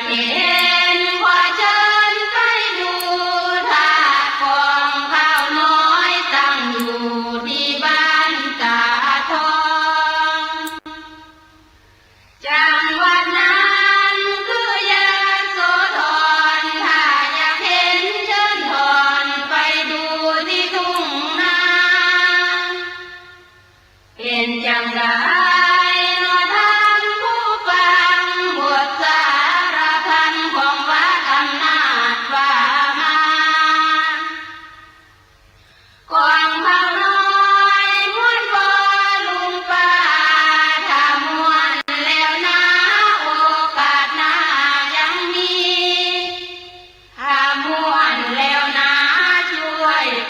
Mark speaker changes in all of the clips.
Speaker 1: เห็นขอเชิญไปดูถาดของข้าวน้อยตั้งอยู่ที่บ้านตาทองจังหวัดนั้นคือยโสธรถ้าอยากเห็นเชิญถอนไปดูที่ทุ่งนาเป็นจังได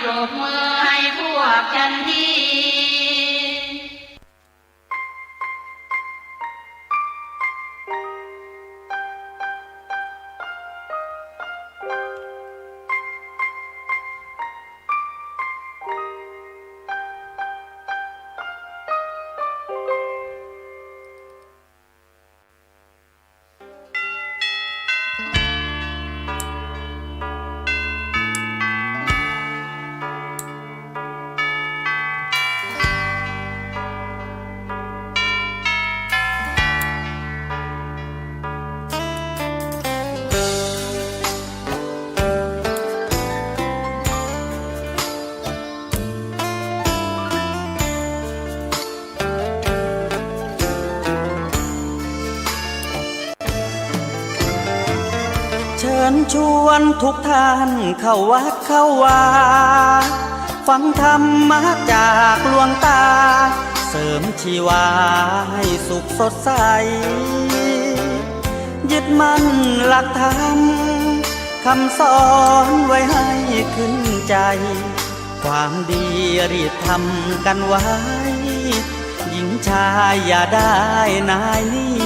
Speaker 1: ปรบมือให้พวกฉันที
Speaker 2: เชิญชวนทุกท่านเข้าวัดเข้าวาฟังธรรมะจากหลวงตาเสริมชีวาให้สุขสดใสยึดมั่นหลักธรรมคำสอนไว้ให้ขึ้นใจความดีรีบทำกันไว้หญิงชายอย่าได้นายนี้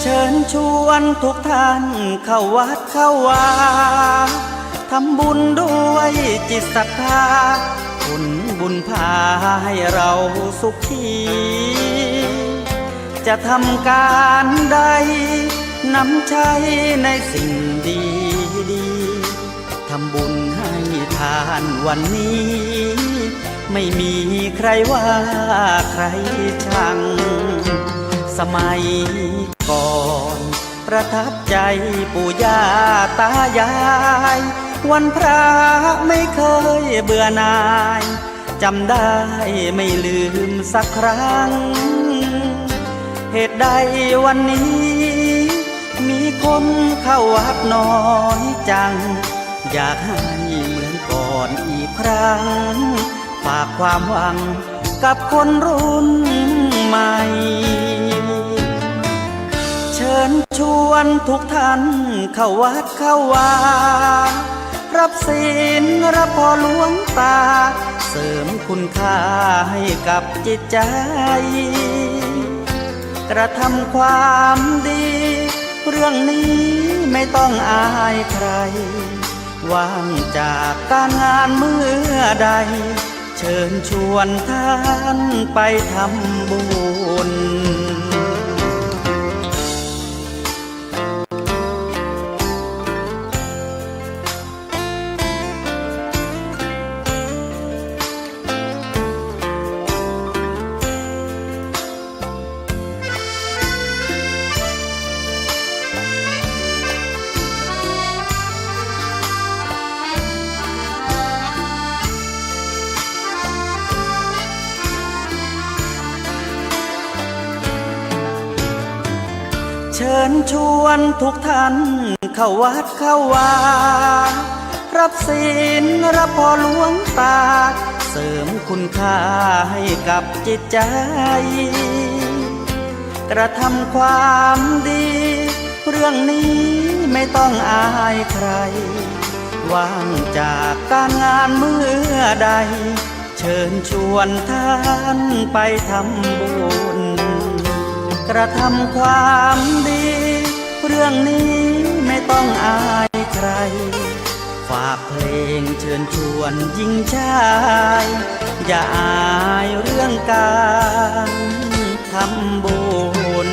Speaker 2: เชิญชวนทุกท่านเข้าวัดเข้าวาทำบุญด้วยจิตศรัทธาผลบุญพาให้เราสุขีจะทำการใดนำใช้ในสิ่งดีดีทำบุญให้ทานวันนี้ไม่มีใครว่าใครชังสมัยก่อนประทับใจปู่ย่าตายายวันพระไม่เคยเบื่อหน่ายจำได้ไม่ลืมสักครั้งเหตุใดวันนี้มีคนเข้าวัดน้อยจังอยากให้เหมือนก่อนอีกครั้งฝากความหวังกับคนรุ่นใหม่เชิญชวนทุกท่านเข้าวัดเข้าวารับศีลรับพรหลวงตาเสริมคุณค่าให้กับจิตใจกระทำความดีเรื่องนี้ไม่ต้องอายใครว่างจากการงานเมื่อใดเชิญชวนท่านไปทำบุญเชิญชวนทุกท่านเข้าวัดเข้าวารับศีลรับพรหลวงตาเสริมคุณค่าให้กับจิตใจกระทำความดีเรื่องนี้ไม่ต้องอายใครว่างจากการงานเมื่อใดเชิญชวนท่านไปทำบุญกระทำความดีเรื่องนี้ไม่ต้องอายใครฝากเพลงเชิญชวนหญิงชายอย่าอายเรื่องการทำบุญ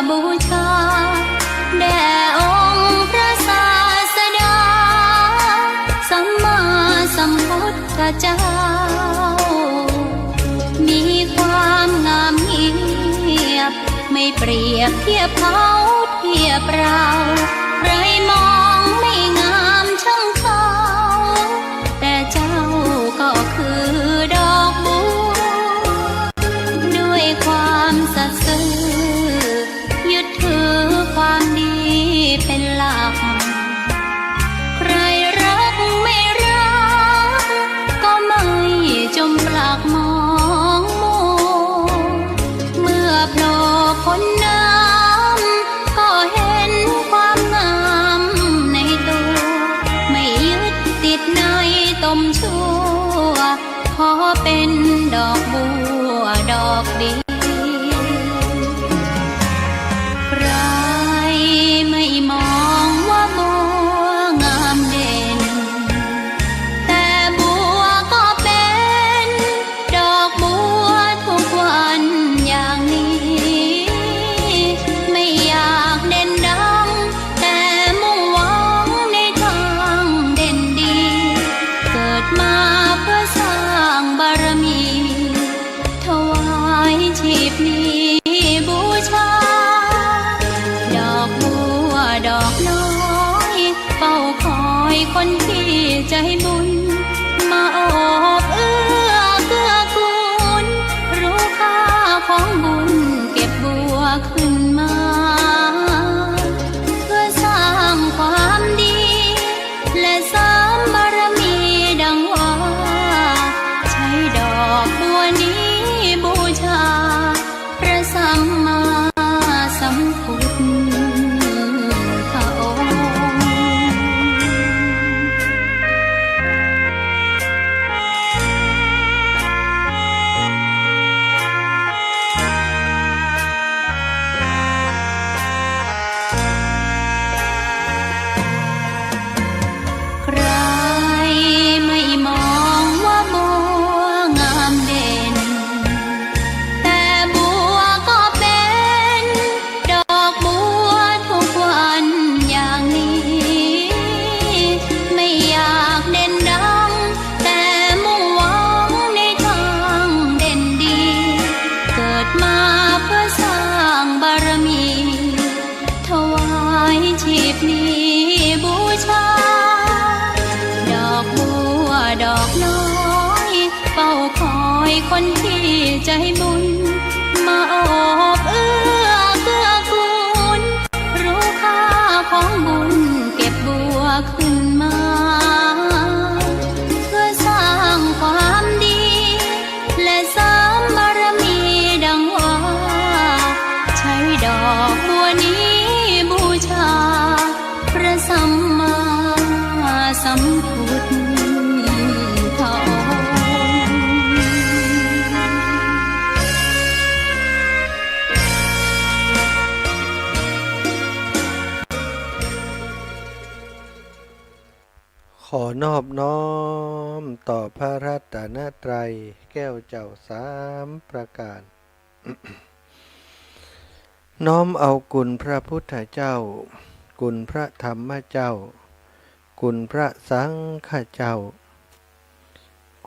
Speaker 1: บูชาแด่องค์พระศาสดาสัมมาสัมพุทธเจ้ามีความงามเงียบไม่เปรียบเทียบเขาเทียบเราใครมองไม่งามช่างเขาแต่เจ้าก็คือดอกบัวด้วยความสัตย์ซื่อยึดถือความดีเป็นหลักใครรักไม่รักก็ไม่จมปลักมองมัวเมื่อโผล่พ้นน้ำก็เห็นความงามในตัวไม่ยึดติดในตมชั่วขอเป็นดอกบัวดอกเดียวใครไม่มองว่าบัวงามเด่นแต่บัวก็เป็นดอกบัวทุกวันอย่างนี้ไม่อยากเด่นดังแต่มุ่งหวังในทางเด่นดีเกิดมาเพื่อสร้างบารมีถวายชีพนี้บูชาดอกบัวดอกน้อยเฝ้าคอยคนที่ใจบุญมาโอบเอื้อเกื้อกูลรู้ค่าของบุญเก็บบัวขึ้นมาเพื่อสร้างความดีและเสริมบารมีดังว่าใช้ดอกบัวนี้บูชาพระสัมมาสัมพุทธองค์ ใครไม่มองว่าบัวงามเด่นแต่บัวก็เป็นดอกบัวทุกวันอย่างนี้ไม่อยากเด่นดังแต่มุ่งหวังในทางเด่นดีเกิดมาเพื่อสร้างบารมีถวายชีพนี้บูชาดอกบัวดอกน้อยเฝ้าคอยคนที่ใจบุญมาโอบเอื้อเกื้อกูลรู้ค่าของบุญเก็บบัวขึ้นมาเพื่อสร้างความดีและเสริมบารมีดังว่าใช้ดอกบัวนี้บูชาพระสัมมาสัมพุทธองค์
Speaker 3: ขอนอบน้อมต่อพระรัตนตรัยแก้วเจ้าสามประการ น้อมเอาคุณพระพุทธเจ้าคุณพระธรรมเจ้าคุณพระสังฆเจ้า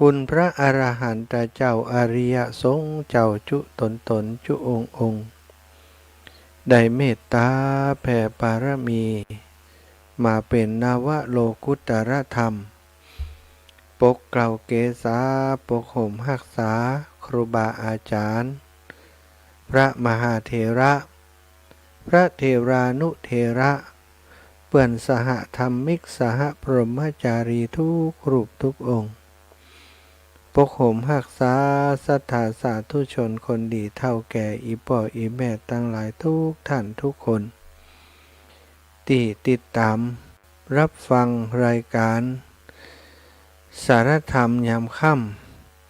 Speaker 3: คุณพระอรหันตเจ้าอริยสงฆ์เจ้าจุตนจุองค์ได้เมตตาแผ่ปารมีมาเป็นนวโลกุตรธรรมปกเกลาเกษาปกห่มหักษาครูบาอาจารย์พระมหาเถระพระเทรานุเถระเปื่อนสหธรรมิกสหพรหมจารีทุกรูปทุกองค์ปกห่มหักษาศรัทธาสาธุชนคนดีเท่าแก่อีป่ออีแม่ตั้งหลายทุกท่านทุกคนที่ติดตามรับฟังรายการสารธรรมยามค่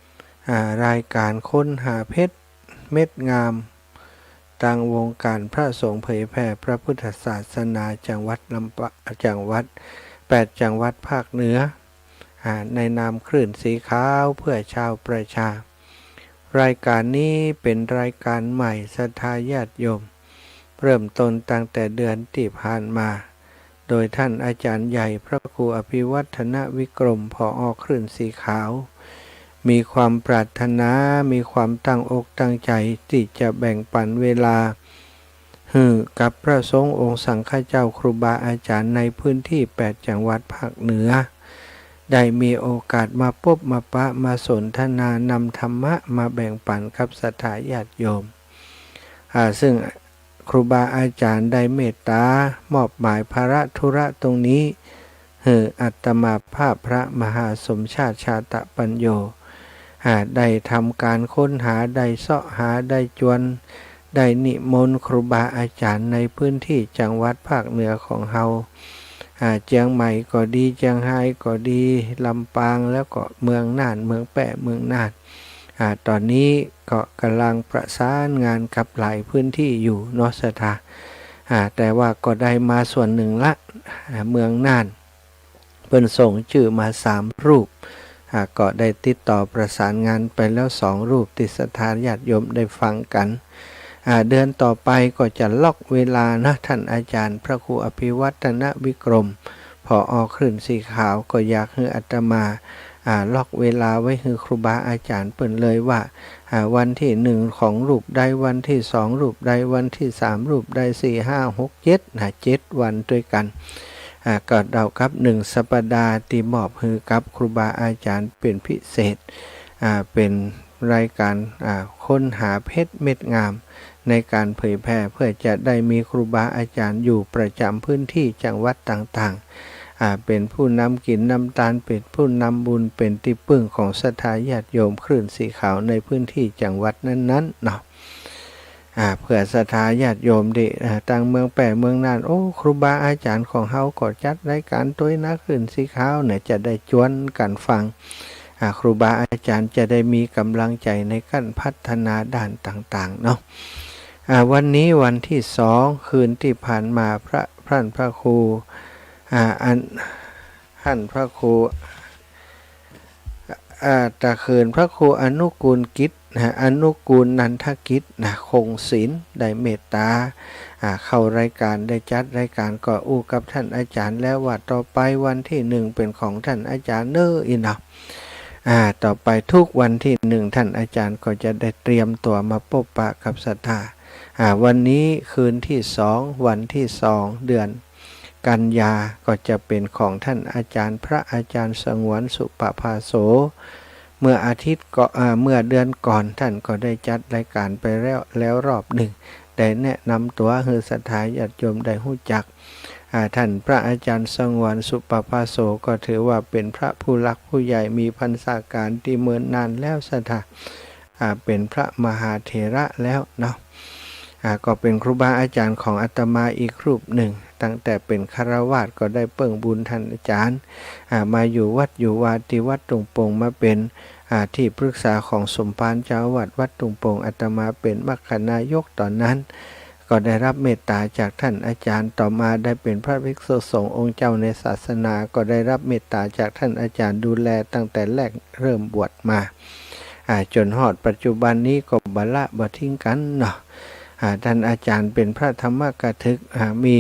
Speaker 3: ำรายการค้นหาเพชรเม็ดงามต่างวงการพระสงฆ์เผยแผ่พระพุทธศาสนาจังหวัด8 จังหวัดภาคเหนือในนามคลื่นสีขาวเพื่อชาวประชารายการนี้เป็นรายการใหม่ศรัทธาญาติโยม เริ่มต้นตั้งแต่เดือนที่ผ่านมาโดยท่านอาจารย์ใหญ่พระครูอภิวัฒนวิกรมผอ.คลื่นสีขาวมีความปรารถนามีความตั้งอกตั้งใจที่จะแบ่งปันเวลากับพระสงฆ์องค์สังฆเจ้าครูบาอาจารย์ในพื้นที่8จังหวัดภาคเหนือได้มีโอกาสมาพบมาปะมาสนทนานำธรรมะมาแบ่งปันกับศรัทธาญาติโยมซึ่งครูบาอาจารย์ได้เมตตามอบหมายภาระธุระตรงนี้อัตมาภาพพระมหาสมชาติชาตปัญโยได้ทำการค้นหาได้เสาะหาได้จวนได้นิมนต์ครูบาอาจารย์ในพื้นที่จังหวัดภาคเหนือของเฮาเชียงใหม่ก็ดีเชียงรายก็ดีลำปางแล้วก็เมืองน่านเมืองแปะเมืองน่านตอนนี้ก็กำลังประสานงานกับหลายพื้นที่อยู่เนาะสถาแต่ว่าก็ได้มาส่วนหนึ่งละเมืองน่านเพิ่นส่งชื่อมา3รูปก็ได้ติดต่อประสานงานไปแล้ว2รูปติดศรัทธาญาติโยมได้ฟังกันเดือนต่อไปก็จะล็อกเวลานะท่านอาจารย์พระครูอภิวัฒนวิกรมผอ.คลื่นสีขาวก็อยากให้อาตมาล็อกเวลาไว้ให้ครูบาอาจารย์เปิ่นเลยว่าวันที่1ของรูปใดวันที่2รูปใดวันที่3รูปใด4 5 6 7 7วันด้วยกันก็เดากับ1สัปดาห์ที่มอบให้กับครูบาอาจารย์เป็นพิเศษเป็นรายการค้นหาเพชรเม็ดงามในการเผยแพร่เพื่อจะได้มีครูบาอาจารย์อยู่ประจำพื้นที่จังหวัดต่างๆเป็นผู้นำกินนำตาลเป็นผู้นำบุญเป็นที่พึ่งของศรัทธาญาติโยมคลื่นสีขาวในพื้นที่จังหวัดนั้นๆเนาะเพื่อศรัทธาญาติโยมดิต่างเมืองแปะเมืองน่านโอ้ครูบาอาจารย์ของเฮาก็จัดรายการตัวนักคลื่นสีขาวเนี่ยจะได้ชวนกันฟังครูบาอาจารย์จะได้มีกำลังใจในการพัฒนาด้านต่างๆเนาะวันนี้วันที่2คืนที่ผ่านมาพระครูท่านพระครูตะคืนพระครูอนุกูลกิจอนุกูลนันทกิจคงศีลได้เมตตาเข้ารายการได้จัดรายการก็อู้กับท่านอาจารย์แล้วว่าต่อไปวันที่1เป็นของท่านอาจารย์เนออินะต่อไปทุกวันที่1ท่านอาจารย์ก็จะได้เตรียมตัวมาพบปะกับศรัทธาวันนี้คืนที่2วันที่2เดือนกันยาก็จะเป็นของท่านอาจารย์พระอาจารย์สงวนสุปภาโสเมื่ออาทิตย์ก็เมื่อเดือนก่อนท่านก็ได้จัดรายการไปแล้วรอบหนึ่งได้แนะนำตัวให้ศรัทธาญาติโยมได้รู้จักท่านพระอาจารย์สงวนสุปภาโสก็ถือว่าเป็นพระผู้หลักผู้ใหญ่มีพรรษาการที่เมินนานแล้วศรัทธาเป็นพระมหาเถระแล้วเนาะก็เป็นครูบาอาจารย์ของอาตมาอีกรูปหนึ่งตั้งแต่เป็นฆราวาสก็ได้เปิ่งบุญท่านอาจารย์มาอยู่วัดอยู่วาที่วัดตุงโป่งมาเป็นที่ปรึกษาของสมภารเจ้าวัดตุงโป่งอาตมาเป็นมัคคณายกตอนนั้นก็ได้รับเมตตาจากท่านอาจารย์ต่อมาได้เป็นพระภิกษุสงฆ์องค์เจ้าในศาสนาก็ได้รับเมตตาจากท่านอาจารย์ดูแลตั้งแต่แรกเริ่มบวชมาจนฮอดปัจจุบันนี้ก็บ่ทิ้งกันเนาะท่านอาจารย์เป็นพระธรรมกถึกมี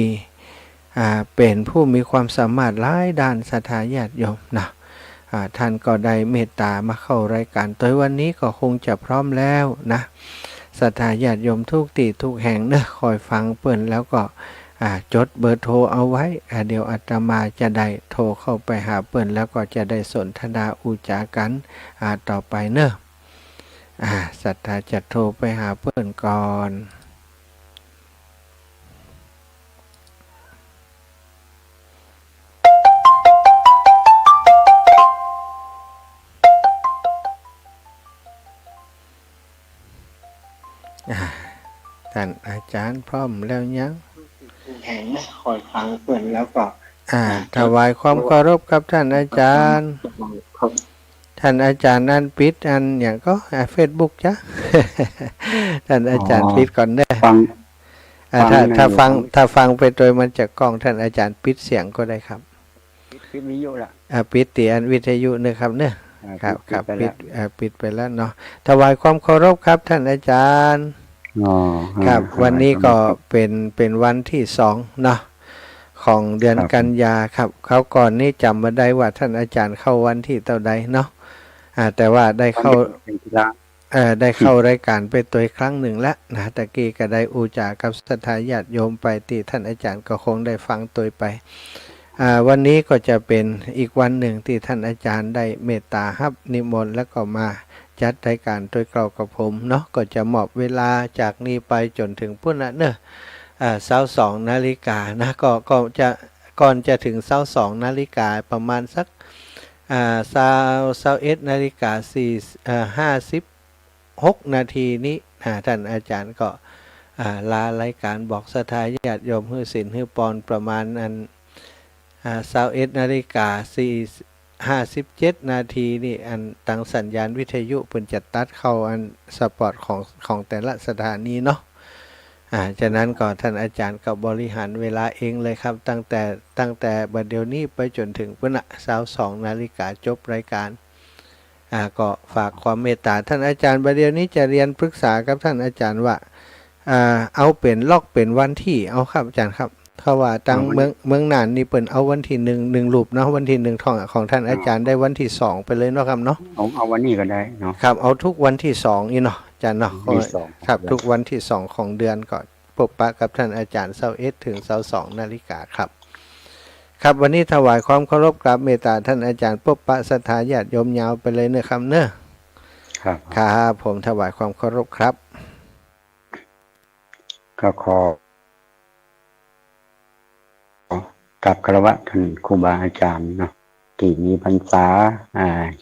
Speaker 3: เป็นผู้มีความสามารถหลายด้านศรัทธาญาติโยมนะท่านก็ได้เมตตามาเข้ารายการตัววันนี้ก็คงจะพร้อมแล้วนะศรัทธาญาติโยมทุกที่ทุกแห่งเนอะคอยฟังเปิ้นแล้วก็จดเบอร์โทรเอาไว้เดี๋ยวอาตมาจะได้โทรเข้าไปหาเปิ้นแล้วก็จะได้สนทนาอุจากันต่อไปเนอะศรัทธาจะโทรไปหาเปิ้นก่อนท่านอาจารย์พร้อมแล้วยังแห่งคอยฟังเพื่อนแล้วก็ถวายความเคารพกับท่านอาจารย์ท่านอาจารย์นั่นปิดอันอย่างก็เฟซบุ๊กจ้ะท่านอาจารย์ปิดก่อนเด้อถ้าฟังไปโดยมันจะกล้องท่านอาจารย์ปิดเสียงก็ได้ครับปิดวิทยุละปิดเตียนวิทยุนะครับเนี่ยครับปิดไปแล้วเนาะถวายความเคารพครับท่านอาจารย์
Speaker 4: อ๋อ
Speaker 3: ครับวันนี้ก็
Speaker 4: ครับ
Speaker 3: เป็นวันที่2เนาะของเดือน
Speaker 4: ครับ
Speaker 3: กันยาครับเขาก่อนนี่จำมาได้ว่าท่านอาจารย์เข้าวันที่เท่าใดเนาะแต่ว่าได้
Speaker 4: วัน
Speaker 3: เข้า
Speaker 4: เด็กเป็นกีฬา
Speaker 3: ได้เข้ารายการไปตัวครั้งหนึ่งแล้วนะตะกี้ก็ได้อูจากับศรัทธาญาติโยมไปที่ท่านอาจารย์ก็คงได้ฟังตัวไปวันนี้ก็จะเป็นอีกวันหนึ่งที่ท่านอาจารย์ได้เมตตารับนิมนต์แล้วก็มาจัดรายการโดยเกล่าวกับผมเนาะก็จะมอบเวลาจากนี้ไปจนถึงพุ่นนะเนอะ22 นาฬิกานะก็จะก่อนจะถึง22 นาฬิกาประมาณสัก21 นาฬิกา56 นาทีนี้ท่านอาจารย์ก็ลารายการบอกศรัทธาญาติโยมฮื้อศีลฮื้อปอนประมาณ21 นาฬิกา57 นาทีนี่อันตั้งสัญญาณวิทยุเพิ่นจะตัดเข้าอันสปอตของแต่ละสถานีเนาะฉะนั้นก็ท่านอาจารย์ก็บริหารเวลาเองเลยครับตั้งแต่บัดเดี๋ยวนี้ไปจนถึงพุ่น22 นาฬิกาจบรายการก็ฝากความเมตตาท่านอาจารย์บัดเดี๋ยวนี้จะเรียนปรึกษากับท่านอาจารย์ว่าเอาเป็นล็อกเป็นวันที่เอาครับอาจารย์ครับเขาว่าตั้งเมืองน่านนี่เปิ่นเอาวันที่1รูปเนาะวันที่1ของท่านอาจารย์ได้วันที่2ไปเลยเนาะครับเนาะ
Speaker 4: เอาวันนี้ก็ได้เนาะ
Speaker 3: ครับเอาทุกวันที่2อีเนาะอาจารย์เนาะครับทุกวันที่2ของเดือนก่อนพบปะกับท่านอาจารย์21ถึง22 นาฬิกาครับครับวันนี้ถวายความเคารพกราบเมตตาท่านอาจารย์พบปะศรัทธาญาติโยมยาวไปเลยเนอะครับเนอะครับผมถวายความเคารพครับ
Speaker 4: ก็ขอกับคารวะท่านครูบาอาจารย์เนาะที่มีพรรษา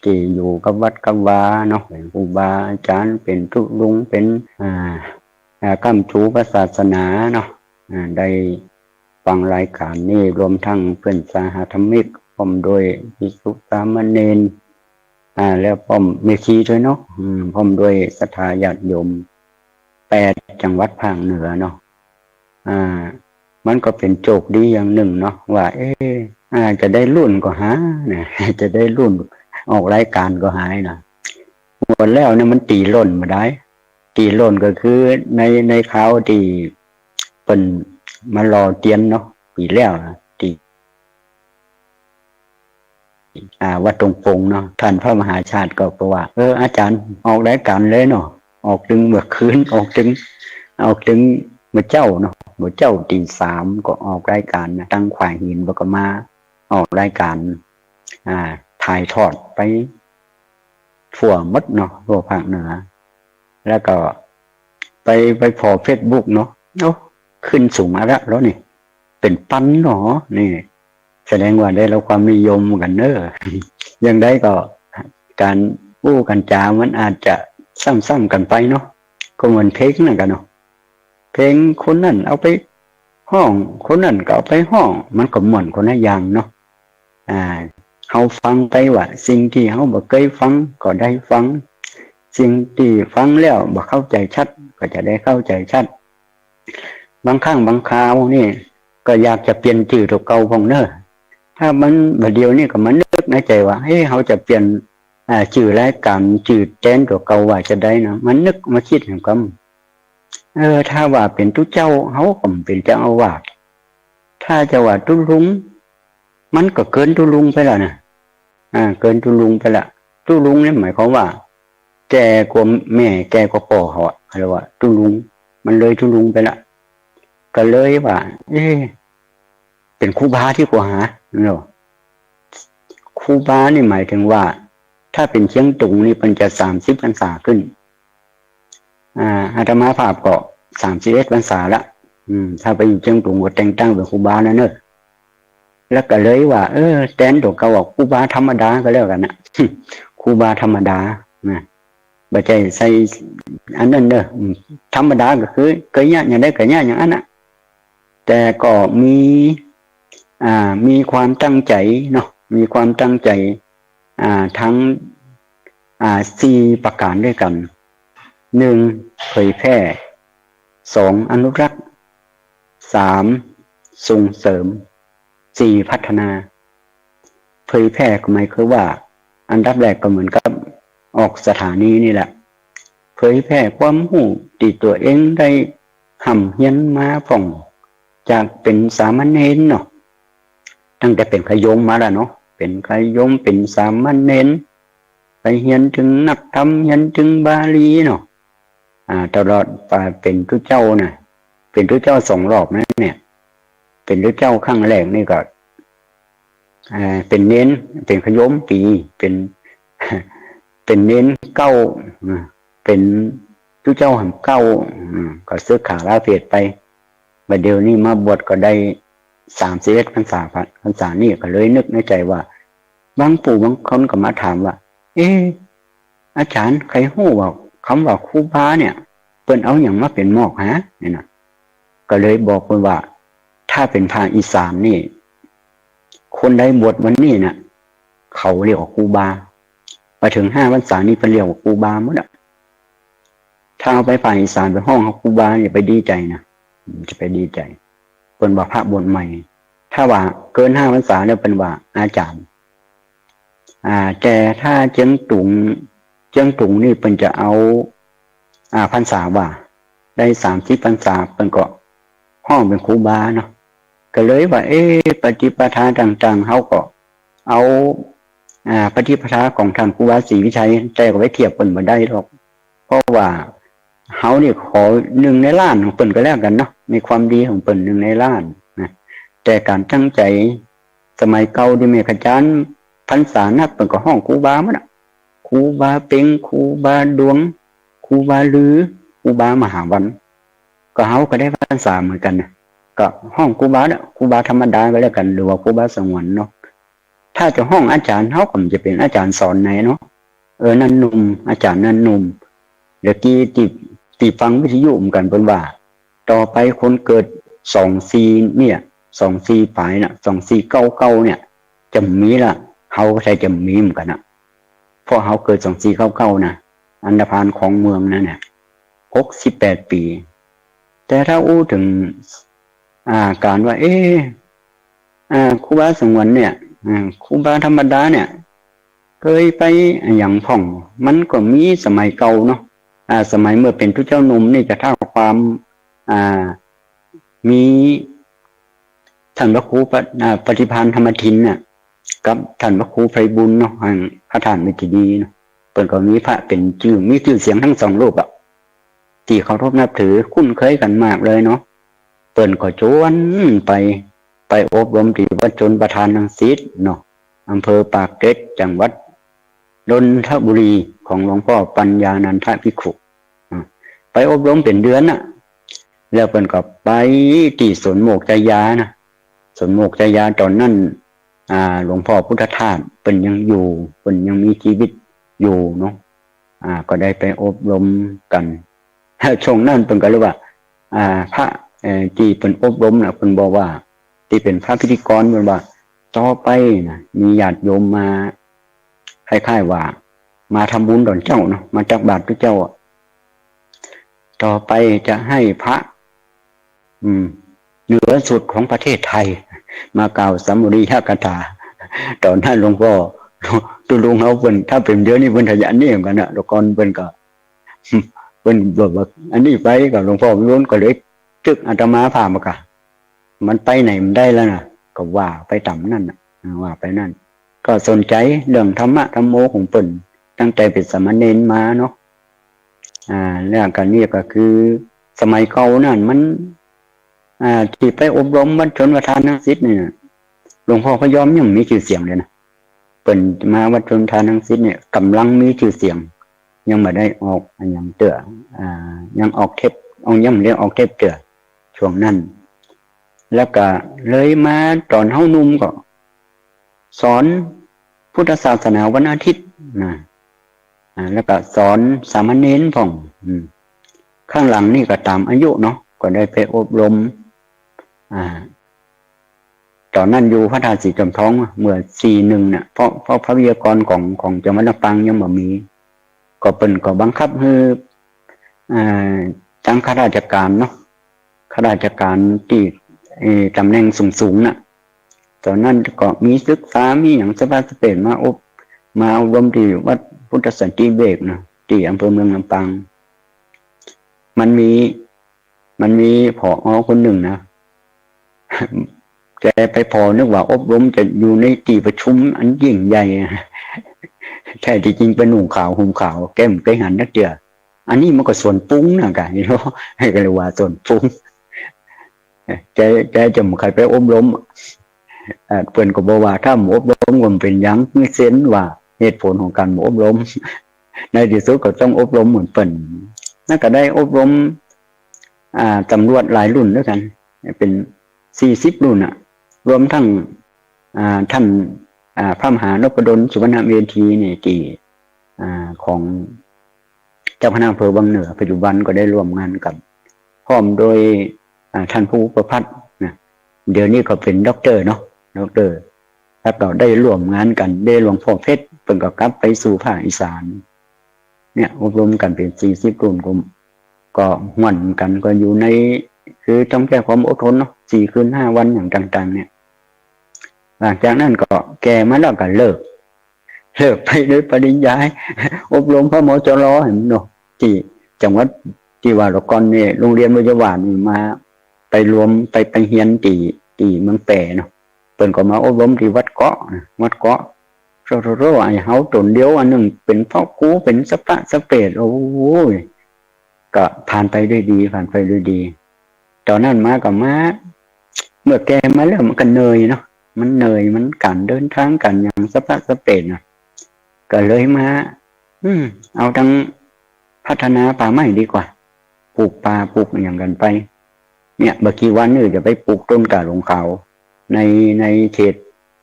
Speaker 4: ที่อยู่กับวัดกับวาเนาะเป็นครูบาอาจารย์เป็นทุลุงเป็นกำชูพระศาสนาเนาะได้ฟังรายการนี้รวมทั้งเพื่อนสาหธรรมิกพร้อมโดยภิกษุสามเณรแล้วพร้อมเมธีด้วยเนาะพร้อมด้วยศรัทธาญาติโยม8 จังหวัดภาคเหนือเนาะมันก็เป็นโชคดีอย่างหนึ่งเนาะว่าจะได้รุ่นก็หาเนี่ยจะได้รุ่นออกรายการก็หายนะหมดแล้วเนี่ยมันตีล่นมาได้ตีล่นก็คือในข่าวที่เป็นมารอเตียนเนาะปีแล้วนะที่วัดตรงปงเนาะท่านพระมหาชาติก็บอกว่าอาจารย์ออกรายการเลยเนาะออกถึงเมื่อคืนออกถึงเมื่อเจ้าเนาะเมื่อเจ้าตี 3ก็ออกรายการนะตั้งขวายหินบกมาออกรายการถ่ายทอดไปทั่วมดเนาะทั่วภาคเหนือแล้วก็ไปพอเฟซบุ๊กเนาะขึ้นสูงมาแล้วนี่เป็นปั้นเนาะนี่แสดงว่าได้รับความนิยมกันเนอะยังได้ก็การอู้กันจามันอาจจะซ้ำๆกันไปเนาะก็เหมือนเพลงนั่นกันเนาะเพลงคนนั่นเอาไปห้องคนนั่นก็เอาไปห้องมันก็เหมือนคนละอย่างเนาะเฮาฟังไปว่าสิ่งที่เฮาบ่เคยฟังก็ได้ฟังสิ่งที่ฟังแล้วบ่เข้าใจชัดก็จะได้เข้าใจชัดบางครั้งบางคราวนี่ก็อยากจะเปลี่ยนชื่อตัวเก่าของเนอะถ้ามันบัดเดียวนี่ก็มันนึกในใจว่าเฮาจะเปลี่ยนชื่อรายการชื่อแจ้นตัวเก่าว่าจะได้นะมันนึกมาคิดอย่างกำถ้าว่าเป็นทุเจ้าเฮาก็เป็นเจ้าอาวาสถ้าจะว่าทุลุงมันก็เกินทุลุงไปแล้วนะเกินทุลุงไปละทุลุงนี่หมายความว่าแก่กว่าแม่แก่กว่าพ่อเขาเรียกว่าทุลุงมันเลยทุลุงไปละก็เลยว่าเป็นครูบาที่กว่าหาเนาะครูบานี่หมายถึงว่าถ้าเป็นเชียงตุงนี่มันจะ30 พรรษาขึ้นอาตมาภาพก็31 พรรษาละถ้าไปอยู่เชียงตุงก็แต่งตั้งเป็นครูบาแล้วเนอะแล้วก็เลยว่าแทนตัวเขาบอกครูบาธรรมดาก็แล้วกันนะครูบาธรรมดานะบ่ใช่ใส่อันนั้นเด้อธรรมดาก็คือเคยญาติอย่างใดก็ญาติอย่างนั้นน่ะแต่ก็มีความตั้งใจเนาะมีความตั้งใจทั้ง4 ประการด้วยกัน1เผยแพร่2อนุรักษ์3ส่งเสริม4พัฒนาเผยแพร่ก็หมายคือว่าอันดับแรกก็เหมือนกับออกสถานีนี่แหละ เผยแพร่ความรู้ที่ตัวเองได้ห่ำเฮียนมาผ่องจากเป็นสามเณรเนาะตั้งแต่เป็นขยมมาแล้วเนาะเป็นขยมเป็นสามเณรไปเฮียนถึงนักธรรมเฮียนถึงบาลีเนาะตลอดไปเป็นพระเจ้าน่ะเป็นพระเจ้า2 รอบนะเนี่ยเป็นพระเจ้าครั้งแรกนี่ก็เป็นเน้นเป็นขยมปีเป็นเน้นเก้าเป็นพระเจ้าแห่งเก้าก็ซื้อขาลาเพศไปบัดเดี๋ยวนี้มาบวชก็ได้31 พรรษานี่ก็เลยนึกในใจว่าบางปู่บางคนก็มาถามว่าอาจารย์ใครฮู้ว่าคำว่าครูบาเนี่ยเปิ้นเอาอย่างมาเป็นหมอกฮะนี่นะก็เลยบอกเพิ่นว่าถ้าเป็นภาคอีสานนี่คนใดบวชวันนี้น่ะเขาเรียกว่าครูบาไปถึง5 พรรษานี่เพิ่นเรียกว่าครูบาหมดอ่ะถ้าเอาไปภาคอีสานไปห้องครูบาเนี่ยไปดีใจนะจะไปดีใจเพิ่นว่าพระบวชใหม่ถ้าว่าเกิน5 พรรษาแล้วเป็นว่าอาจารย์แต่ถ้าเจียงตุงนี่เพิ่นจะเอาพรรษาว่าได้30 พรรษาเพิ่นก็ห้องเป็นครูบาเนาะก็เลยว่าปฏิปทาต่างๆเฮาก็เอาปฏิปทาของท่านครูบาศรีวิชัยแต่ก็ไว้เทียบเพิ่นบ่ได้หรอกเพราะว่าเฮานี่ขอ1 ในล้านของเพิ่นก็แล้วกันเนาะในความดีของเพิ่น1 ในล้านนะแต่การตั้งใจสมัยเก่าที่แม่อาจารย์พรรษานักเพิ่นก็ห้องครูบาหมดอ่ะครูบาเป็งครูบาดวงครูบาลือครูบามหาวันก็เฮาก็ได้พรรษาเหมือนกันนะก็ห้องครูบาเนี่ยครูบาธรรมดาก็แล้วกันหรือว่าครูบาสงวนเนาะถ้าจะห้องอาจารย์เฮาก็จะเป็นอาจารย์สอนไหนเนาะนั่นหนุ่มอาจารย์นั่นหนุ่มเดี๋ยวกี้ติฟังวิทยุเหมือนกันเพิ่นว่าต่อไปคนเกิด24เนี่ย24ปลายน่ะ2499เนี่ยจะมีละเฮาก็ใช่จะมีเหมือนกันน่ะเพราะเฮาเกิด2499นะอันดาพานของเมืองนั่นน่ะ68 ปีแต่ถ้าอู้ถึงการว่าครูบาสงวนเนี่ยครูบาธรรมดาเนี่ยเคยไปอย่างพ่องมันก็มีสมัยเก่าเนาะสมัยเมื่อเป็นพระเจ้าหนุ่มนี่จะเท่าความมีท่านพระครูปฏิภาณธรรมทินน่ะกับท่านพระครูไพบุญเนาะพระท่านมิตรดีเนาะเปิ่นก็มีพระเป็นมีชื่อเสียงทั้ง2 รูปอ่ะที่เคารพนับถือคุ้นเคยกันมากเลยเนาะเปิ่นก็ชวนไปอบรมที่วัดชนประธานรังสิตเนาะอำเภอปากเกร็ดจังหวัดนนทบุรีของหลวงพ่อปัญญานันทภิกขุไปอบรมเป็นเดือนน่ะแล้วเปิ่นก็ไปที่สวนโมกจายานะสวนโมกจายาตอนนั้นหลวงพ่อพุทธทาสเปิ่นยังอยู่เปิ่นยังมีชีวิตอยู่เนาะก็ได้ไปอบรมกันช่วงนั้นเปิ่นก็เลยว่าพระที่เป็นอบรมน่ะเพิ่นบอกว่าที่เป็นพระพิธีกรเพิ่นว่าต่อไปนะมีญาติโยมมาคล้ายๆว่ามาทำบุญตอนเจ้าเนาะมาตักบาตรพระเจ้าต่อไปจะให้พระเหนือสุดของประเทศไทยมากล่าวสัมมุริยกถาตอนนั้นหลวงพ่อตุลุงเฮาเพิ่นถ้าเป็นเดี๋ยวนี้เพิ่นขยันนี่เหมือนกันน่ะแล้วก่อนเพิ่นก็เพิ่นบอกว่าอันนี้ไปกับหลวงพ่อล้วนก็เลยตึกอาตมาพามากะมันไปไหนมันได้แล้วนะก็ว่าไปต่ำนั่นนะว่าไปนั่นก็สนใจเรื่องธรรมะธรรมโมของเปิ่นตั้งแต่เป็นสามเณรมาเนาะเรื่องการนี้ก็คือสมัยเก่านั่นมันที่ไปอบรมวัดชนประธานรังสิตเนี่ยหลวงพ่อพยอมยังมีชื่อเสียงเลยนะเปิ่นมาวัดชนประธานรังสิตเนี่ยกำลังมีชื่อเสียงยังไม่ได้ออกอย่างเต๋อยังออกเทปยังเรียกออกเทปเต๋อช่วงนั้นแล้วก็เลยมาตอนเฮานุ่มก็สอนพุทธศาสนาวันอาทิตย์นะแล้วก็สอนสามเณรพ่องข้างหลังนี่ก็ตามอายุเนาะก็ได้ไปอบรมตอนนั้นอยู่พระธาตุสีจอมท้องเมื่อ41เนี่ยเพราะพระวิทยากรของจังหวัดลำปางยังบ่มีก็เปิ้นก็บังคับให้ทางข้าราชการเนาะข้าราชการที่ตำแหน่งสูงๆน่ะตอนนั้นก็มีศึกษามีอย่างสภาสเปนมาอบรมที่วัดพุทธสันติเวชนะที่อำเภอเมืองลำปาง มันมีผอคนหนึ่งนะแกไปพอนึกว่าอบรมจะอยู่ในที่ประชุมอันยิ่งใหญ่แท้ที่จริงเป็นหนุ่มขาวห่มขาวแก้มไปหันนักเดียอันนี้มันก็ส่วนปุ้งนะกันเนาะให้กันเลยว่าส่วนปุ้งแกจะใครไปอบรมเพื่อนก็บอกว่าถ้าอบรมมันเป็นยังไม่เซนว่าเหตุผลของการอบรมในที่สุดก็ต้องอบรมเหมือนเปิ่นนั่นก็ได้อบรมตำรวจหลายรุ่นด้วยกันเป็น40 รุ่นรวมทั้งท่านพระมหานพดลสุวรรณเมธีเนี่ยที่ของเจ้าคณะอำเภอวังเหนือปัจจุบันก็ได้ร่วมงานกับพร้อมโดยท่านผู้ประพัฒน์นะเดี๋ยวนี้ก็เป็นด็อกเตอร์เนาะด็อกเตอร์แล้วก็ได้ร่วมงานกันได้หลวงพ่อเพชรเพิ่งก็กลับไปสู่ภาคอีสานเนี่ยอบรมกันเป็น40 รุ่นก็ห่วนกันก็อยู่ในคือต้องแก้ความอดทนเนาะ4 คืน 5 วันอย่างต่างๆเนี่ยหลังจากนั้นก็แก่มาแล้วก็เลิกไปด้วยปริญญาอบรมพระมจรเห็นเนาะที่จังหวัดที่ว่าละกอนเนี่ยโรงเรียนวิทยาศาสตร์มาไปรวมไปเฮียนที่เมืองแปรเนาะเปิ่นก็มาอบรมที่วัดเกาะโรไอ้เฮาตนเดียวอันนึงเป็นพ่อครูเป็นสเปรดโอ้ยก็ผ่านไปด้วยดีตอนนั้นมากับมาเมื่อแกมาแล้วมันก็เหนื่อยเนาะมันเหนื่อยมันการเดินทางกันอย่างสเปรดนะก็เลยมาเอาทั้งพัฒนาป่าไม้ดีกว่าปลูกป่าปลูกอย่างกันไปเนี่ยบางทีวันนี้จะไปปลูกต้นกาหลงขาวในเขต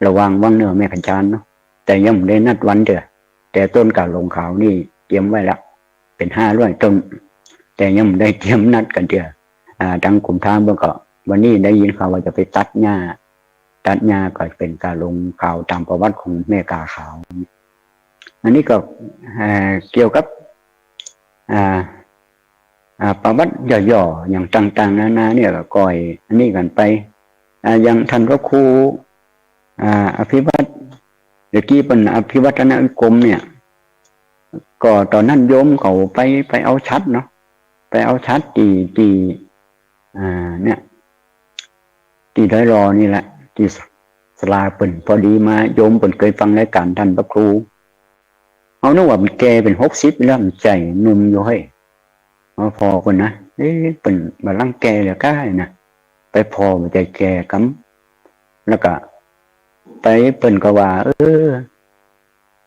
Speaker 4: ระหว่างวังเหนือแม่ขันจานเนาะแต่ยังไม่ได้นัดวันเถอะแต่ต้นกาหลงขาวนี่เตรียมไว้ละเป็น500 ต้นแต่ยังไม่ได้เตรียมนัดกันเถอะทางกลุ่มทางเมื่อก็วันนี้ได้ยินข่าวว่าจะไปตัดหญ้าก็เป็นการลงข่าวตามประวัติของแม่กาขาวอันนี้ก็เกี่ยวกับประวัติย่อๆอย่างต่างๆนานาเนี่ยก็ก่อยอันนี้กันไปอย่างท่านพระครูอภิวัตเดี๋ยวกี้เป็นอภิวัฒนวิกรมเนี่ยก็ตอนนั้นโยมเขาไปเอาชัดเนาะไปเอาชัดที่เนี่ยที่ได้รอนี่แหละที่สลาเปิ่นพอดีมาโยมเปิ่นเคยฟังรายการท่านพระครูเอานึกว่ามันแกเป็น60แล้วมันใจนุ่มอยู่ให้พอคนนะเปิ่นมาลังแกเหลือก้ายนะไปพอมันใจแกกำแล้วก็ไปเปิ่นก็ว่า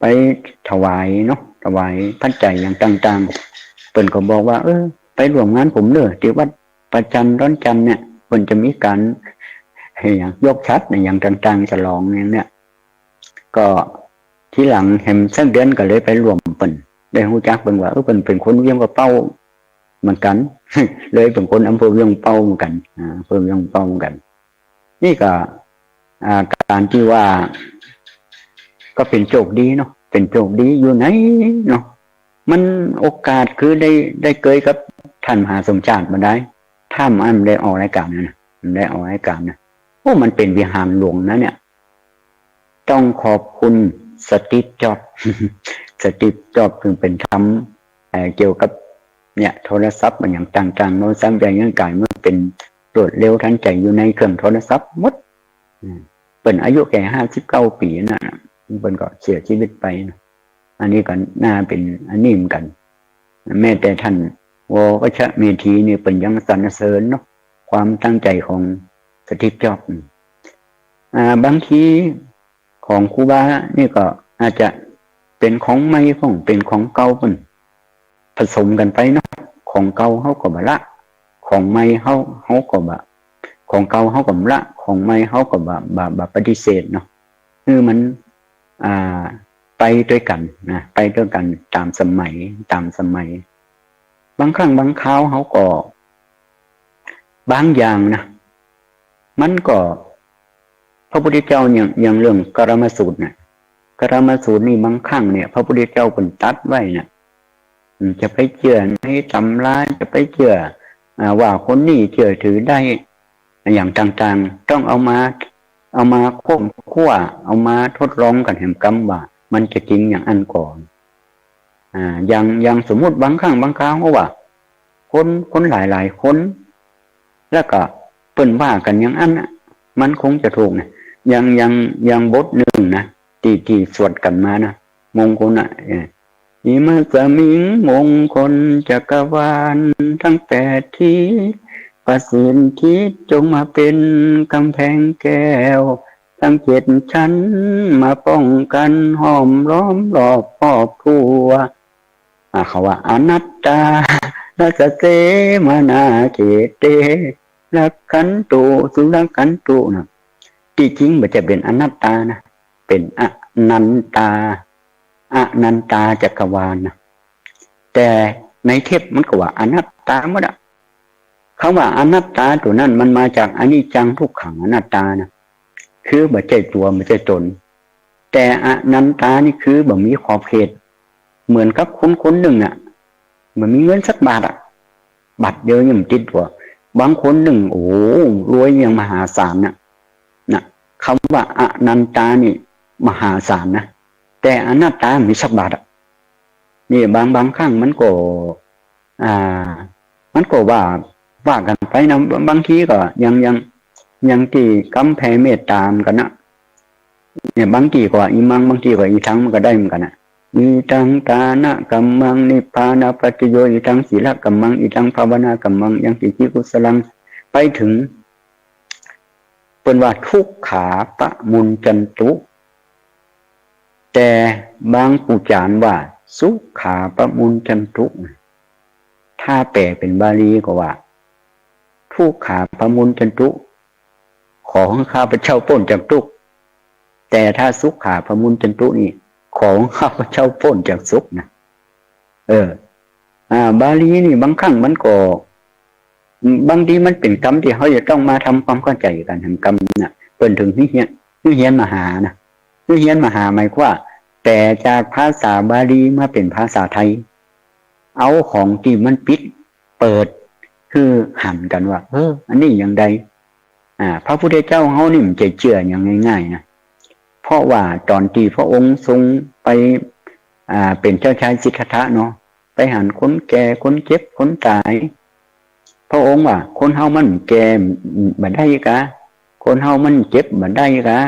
Speaker 4: ไปถวายเนาะถวายปัจจัยอย่างต่างๆเปิ่นก็บอกว่าไปร่วมงานผมเด้อที่วัดประจันร้อนจันเนี่ยเปิ่นจะมีการอย่างยกชัดในอย่างต่างๆฉลองอย่างเนี้ยก็ที่หลังเห็นสักเดือนก็เลยไปรวมเปิ่นได้รู้จักเปิ่นว่าเปิ่นเป็นคนเวียงกระเป้าเหมือนกัน เลยเป็นคนอำเภอเวียงเป้าเหมือนกันอำเภอเวียงเป้าเหมือนกันนี่ก็การที่ว่าก็เป็นโชคดีเนาะเป็นโชคดีอยู่ไหนเนาะมันโอกาสคือได้เกยกับท่านมหาสมชาติมาได้ถ้ามันได้ออกรายการนะได้ออกรายการนะมันเป็นวิหารหลวงนะเนี่ยต้องขอบคุณสตีฟจ็อบสตีฟจ็อบคือเป็นทำเกี่ยวกับเนี่ยโทรศัพท์มันอย่างต่างๆโน้ตซ้ำใจเงื่อนไขมันเป็นรวดเร็วทันใจอยู่ในเครื่องโทรศัพท์หมดเป็นอายุแค่59 ปีนะเป็นก็เสียชีวิตไปนะอันนี้ก็น่าเป็นอันนี้เหมือนกันแม้แต่ท่านววัชเมธีนี่เป็นยังสรรเสริญเนาะความตั้งใจของสตีฟจ็อบส์บางทีของครูบานี่ก็อาจจะเป็นของใหม่ของเป็นของเก่าเป็นผสมกันไปเนาะของเก่าเขาก็บละของใหม่เขาก็บะของเก่าเขาก็ละของใหม่เขาก็บะปฏิเสธเนาะคือมันไปด้วยกันนะไปด้วยกันตามสมัยบางครั้งบางคราวเขาก็บางอย่างนะมันก็พระพุทธเจ้าอย่างเรื่องกรมสูตรเนี่ยกรมสูตรนี่บางครั้งเนี่ยพระพุทธเจ้าเป็นตัดไว้เนี่ยจะไปเชื่อในตำราจะไปเชื่อว่าคนนี้เชื่อถือได้อย่างต่างๆต้องเอามาค้นคว้าเอามาทดลองกันแห่งกรรมว่ามันจะจริงอย่างอันก่อนอย่างสมมุติบางครั้งบางคราวว่าค คนหลายคนแล้วก็เปิ้นว่ากันอย่างนั้นน่ะมันคงจะถูกนะยังบทหนึ่งนะที่สวดกันมานะมงคลอ่ะอิมัสมิงมงคลจักรวาลทั้ง8ทิศประสิทธิจงมาเป็นกำแพงแก้วทั้ง7ชั้นมาป้องกันห้อมล้อมรอบครอบครัวเขาว่าอนัตตานัสเสมานาเจเตรักขันตุสุรักขันตุนะที่จริงมันจะเป็นอนัตตานะเป็นอนันตาจักรวาลนะแต่ในเทพมันก็ว่าอนัตตาหมดอะคำว่าอนัตตาตัวนั้นมันมาจากอนิจจังทุกขังอนัตตานะคือบ่ใช่ตัวไม่ใช่ตนแต่อนันตานี่คือบ่มีขอบเขตเหมือนกับคนหนึ่งอ่ะมันมีเงินสักบาทอ่ะบาทเดียวยังติดตัวบางคนหนึ่งโอ้รวยอย่างมหาศาลนะคำว่าอนันตานี่มหาศาลนะแต่อนัตตามีสักบาทอ่ะนี่บางครั้งมันก็ว่ากันไปนะบางทีก็ยังที่กำแพงเมตตามกันนะเนี่ยบางทีก็อีมังบางทีก็อีทั้งมันก็ได้เหมือนกันนะอีทังตานะกัมมังนิพพานาปัจจโยอีทังศีลกัมมังอีทังภาวนากัมมังยังติจิกุสลังไปถึงเป็นว่าทุกขาปะมุนจันตุแต่บางปูจานว่าสุขาปะมุนจันตุถ้าแปลเป็นบาลีก็ว่าทุกขาปะมุนจันตุของข้าพเจ้าพ้นจากทุกข์แต่ถ้าสุขาปะมุนจันตุนี่ของข้าพเจ้าพ้นจากสุขนะบาลีนี่บางครั้งมันก็บางทีมันเป็นกรรมที่เขาจะต้องมาทำความเข้าใจกันทำกรรมน่ะเป็นถึงนิเฮียนมหานะนิเฮียนมหาหมายว่าแต่จากภาษาบาลีมาเป็นภาษาไทยเอาของที่มันปิดเปิดคือหันกันว่าอันนี้อย่างใดพระพุทธเจ้าเขานี่มันจะเชื่ออย่างง่ายๆนะเพราะว่าตอนที่พระองค์ทรงไปเป็นเจ้าชายสิทธัตถะเนาะไปหันคนแก่คนเจ็บคนตายพระองค์ว่าคนเฮามันแก่บ่ได้กะคนเฮามันเจ็บบ่ได้กะ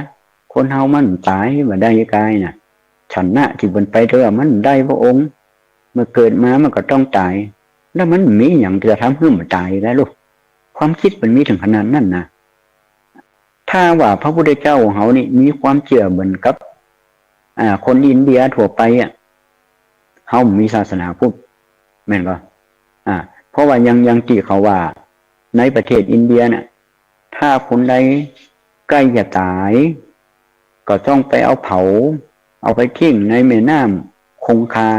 Speaker 4: คนเฮามันตายบ่ได้กายน่ะฉันน่ะที่มันไปเถอะมันได้พระองค์เมื่อเกิดมามันก็ต้องตายแล้วมันมีอย่างจะทำให้มันตายได้ลูกความคิดมันมีถึงขนาดนั้นนะถ้าว่าพระพุทธเจ้าของเขานี่มีความเชื่อเหมือนกับคนอินเดียทั่วไปเขามีศาสนาพุทธแม่นก็เพราะว่ายังที่เขาว่าในประเทศอินเดียเนี่ยถ้าคนใดใกล้จะตายก็ต้องไปเอาไปทิ้งในแม่น้ำคงคา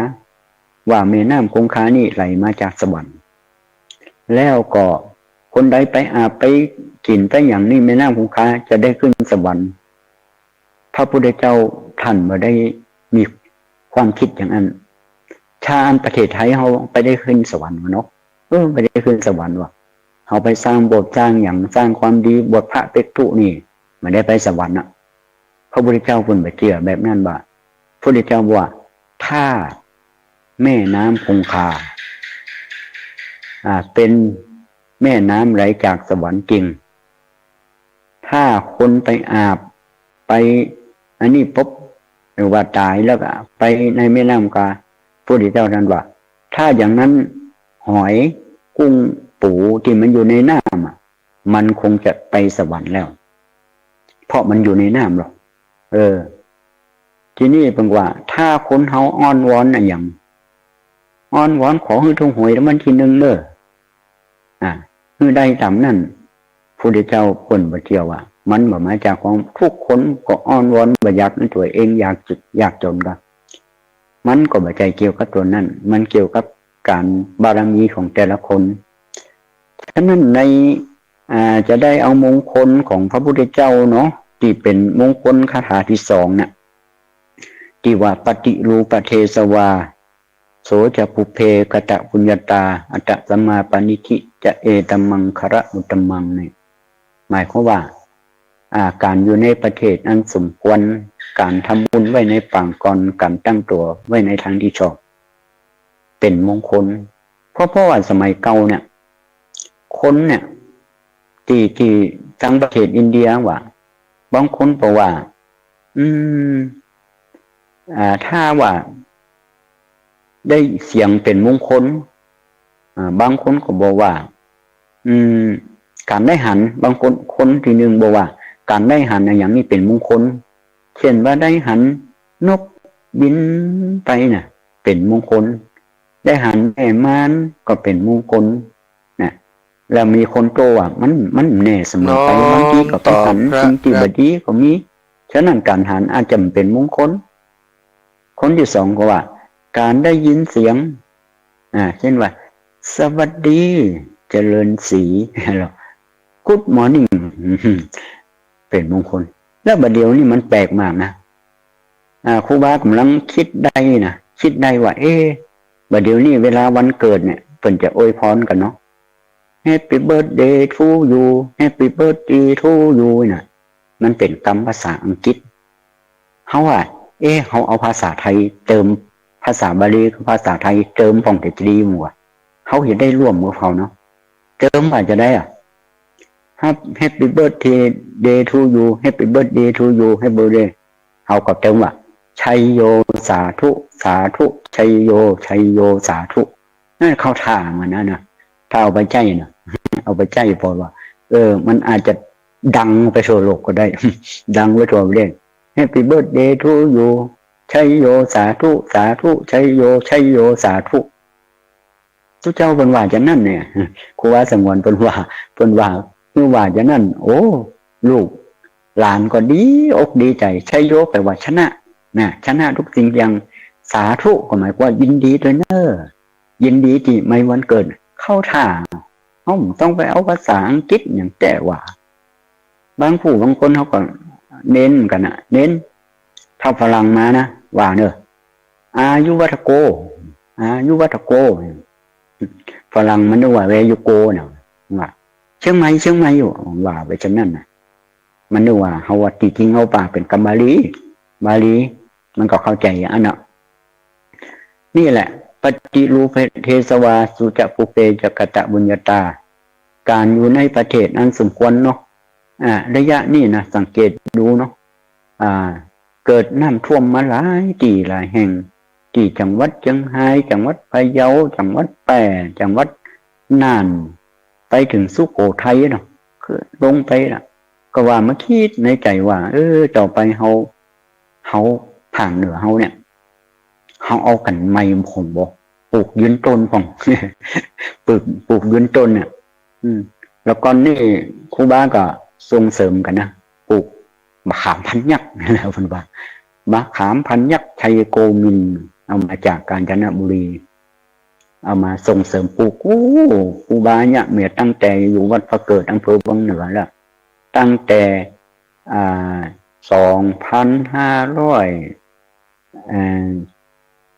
Speaker 4: ว่าแม่น้ำคงคานี่ไหลมาจากสวรรค์แล้วก็คนใดไปอาบไปกินไปอย่างนี้แม่น้ำคงคาจะได้ขึ้นสวรรค์พระพุทธเจ้าท่านมาได้มีความคิดอย่างนั้นชาติประเทศไทยเขาไปได้ขึ้นสวรรค์เนาะไปได้ขึ้นสวรรค์ว่ะเขาไปสร้างโบสถ์สร้างอย่างสร้างความดีบวชพระเป็กตุนี่ไม่ได้ไปสวรรค์อ่ะพระพุทธเจ้าคุณไปเชื่อแบบนั้นว่าพระพุทธเจ้าว่าถ้าแม่น้ำคงคาเป็นแม่น้ำไหลจากสวรรค์จริงถ้าคนไปอาบไปอันนี้พบหรือว่าตายแล้วก็ไปในแม่น้ำคาพระพุทธเจ้าท่านว่าถ้าอย่างนั้นหอยกุ้งปูที่มันอยู่ในน้ำมันคงจะไปสวรรค์แล้วเพราะมันอยู่ในน้ำหรอกทีนี้เป็นว่าถ้าคนเฮาอ้อนวอนอย่างอ้อนวอนขอให้ทุ่งหวยแล้วมันทีนึงคือได้ตามนั่นพระพุทธเจ้าคนบ่เที่ยวว่ามันบ่มาจากของทุกคนก็อ้อนวอนบ่อยากในตัวเองอยากจนกันมันก็บ่ใจเกี่ยวกับตัวนั้นมันเกี่ยวกับการบารมีของแต่ละคนฉะนั้นในจะได้เอามงคลของพระพุทธเจ้าเนาะที่เป็นมงคลคาถาที่2เนี่ยที่ว่าปฏิรูปเทสวาโสจะปุเพกตะปุญญาตาอัตตสัมมาปณิธิจะเอตัมมังคระอุตตมังเนี่ยหมายความว่าการอยู่ในประเทศอันสมควรการทำบุญไว้ในปางก่อนการตั้งตัวไว้ในทางที่ชอบเป็นมงคล เพราะว่าสมัยเก่าเนี่ยคนเนี่ยที่ทางประเทศอินเดียว่าบางคนบอกว่าถ้าว่าได้เสียงเป็นมงคลบางคนก็บอกว่าการได้หันบางคนที่หนึ่งบอกว่าการได้หันอย่างนี้เป็นมงคลเช่นว่าได้หันนกบินไปน่ะเป็นมงคลได้หันแม่ม้านก็เป็นมงคลนะแล้วมีคนโตว่ามันแน่เสมอไปบางทีก็เป็นหันสิ่งที่บดีก็มีฉะนั้นการหันอาจจะเป็นมงคลคนที่สองก็ว่าการได้ยินเสียงเช่นว่าสวัสดีเจริญศรีGood morning เป็นมงคลแล้วบัดเดี๋ยวนี้มันแปลกมากนะครูบากำลังคิดได้ว่าบัดเดี๋ยวนี้เวลาวันเกิดเนี่ยเพิ่นจะอวยพรกันเนาะ Happy birthday to you Happy birthday to you น่ะมันเป็นคำภาษาอังกฤษเขาว่าเขาเอาภาษาไทยเติมภาษาบาลีกับภาษาไทยเติมของแต่จะดีมั้วเขาเห็นได้ร่วมกับเขาเนาะเติมว่าจะได้Happy birthday day to you Happy birthday to you Happy birthday เขาก็เติมว่าชัยโยสาธุสาธุชัยโยชัยโยสาธุนั่นเข้าท่ามันนะถ้าเอาไปใจนะเอาไปใจพอว่ามันอาจจะดังไปทั่วโลกก็ได้ ดังไปทั่วประเทศ Happy birthday to you ชัยโยสาธุสาธุชัยโยชัยโยสาธุทุกเจ้าเป็นว่าจะนั่นเนี่ยครูว่าสงวนเป็นว่าเมื่อว่าจะนั่นโอ้ลูกหลานก็ดีอกดีใจชัยโยแปลว่าชนะชนะทุกสิ่งอย่างสาธุก็หมายว่ายินดีด้วยเนอยินดีที่ไม่วันเกิดเข้าท่าต้องไปเอาภาษาอังกฤษอย่างแต่ว่าบางผู้บางคนเขาก็เน้นกันเน้นถ้าฝรั่งมานะว่าเนอะอายุวัตโกฝรั่งมันนึกว่าเวยุโกเนี่ยว่าเชียงใหม่อยู่ว่าไปฉะนั้นนะมันนึกว่าเขาว่าจริงเขาป่าเป็นกัมบาลีมันก็เข้าใจอันน่ะนี่แหละปฏิรูปเทสวาสุจปุเปจักตะบุญญาตาการอยู่ในประเทศอันสมควรเนาะระยะนี้นะสังเกตดูเนาะเกิดน้ำท่วมมาหลายแห่งที่จังหวัดเชียงรายจังหวัดพะเยาจังหวัดแปร่จังหวัดน่านไปถึงสุโขทัยเนาะคือลงไปนะก็ว่ามาคิดในใจว่าต่อไปเขาผ่านเหนือเขาเนี่ยเขาเอากันไม้ผมบอกปลูกยืนต้นผมปลูกยืนต้นเนี่ยแล้วก่อนนี่ครูบาก็ส่งเสริมกันนะปลูกมะขามพันยักษ์แล้วคุณว่ามะขามพันยักษ์ชัยโกมินเอามาจากกาญจนบุรีเอามาส่งเสริมปลูกครูบาเนี่ยเมื่อตั้งแต่อยู่วัดพระเกิดอำเภอวังเหนือแล้วตั้งแต่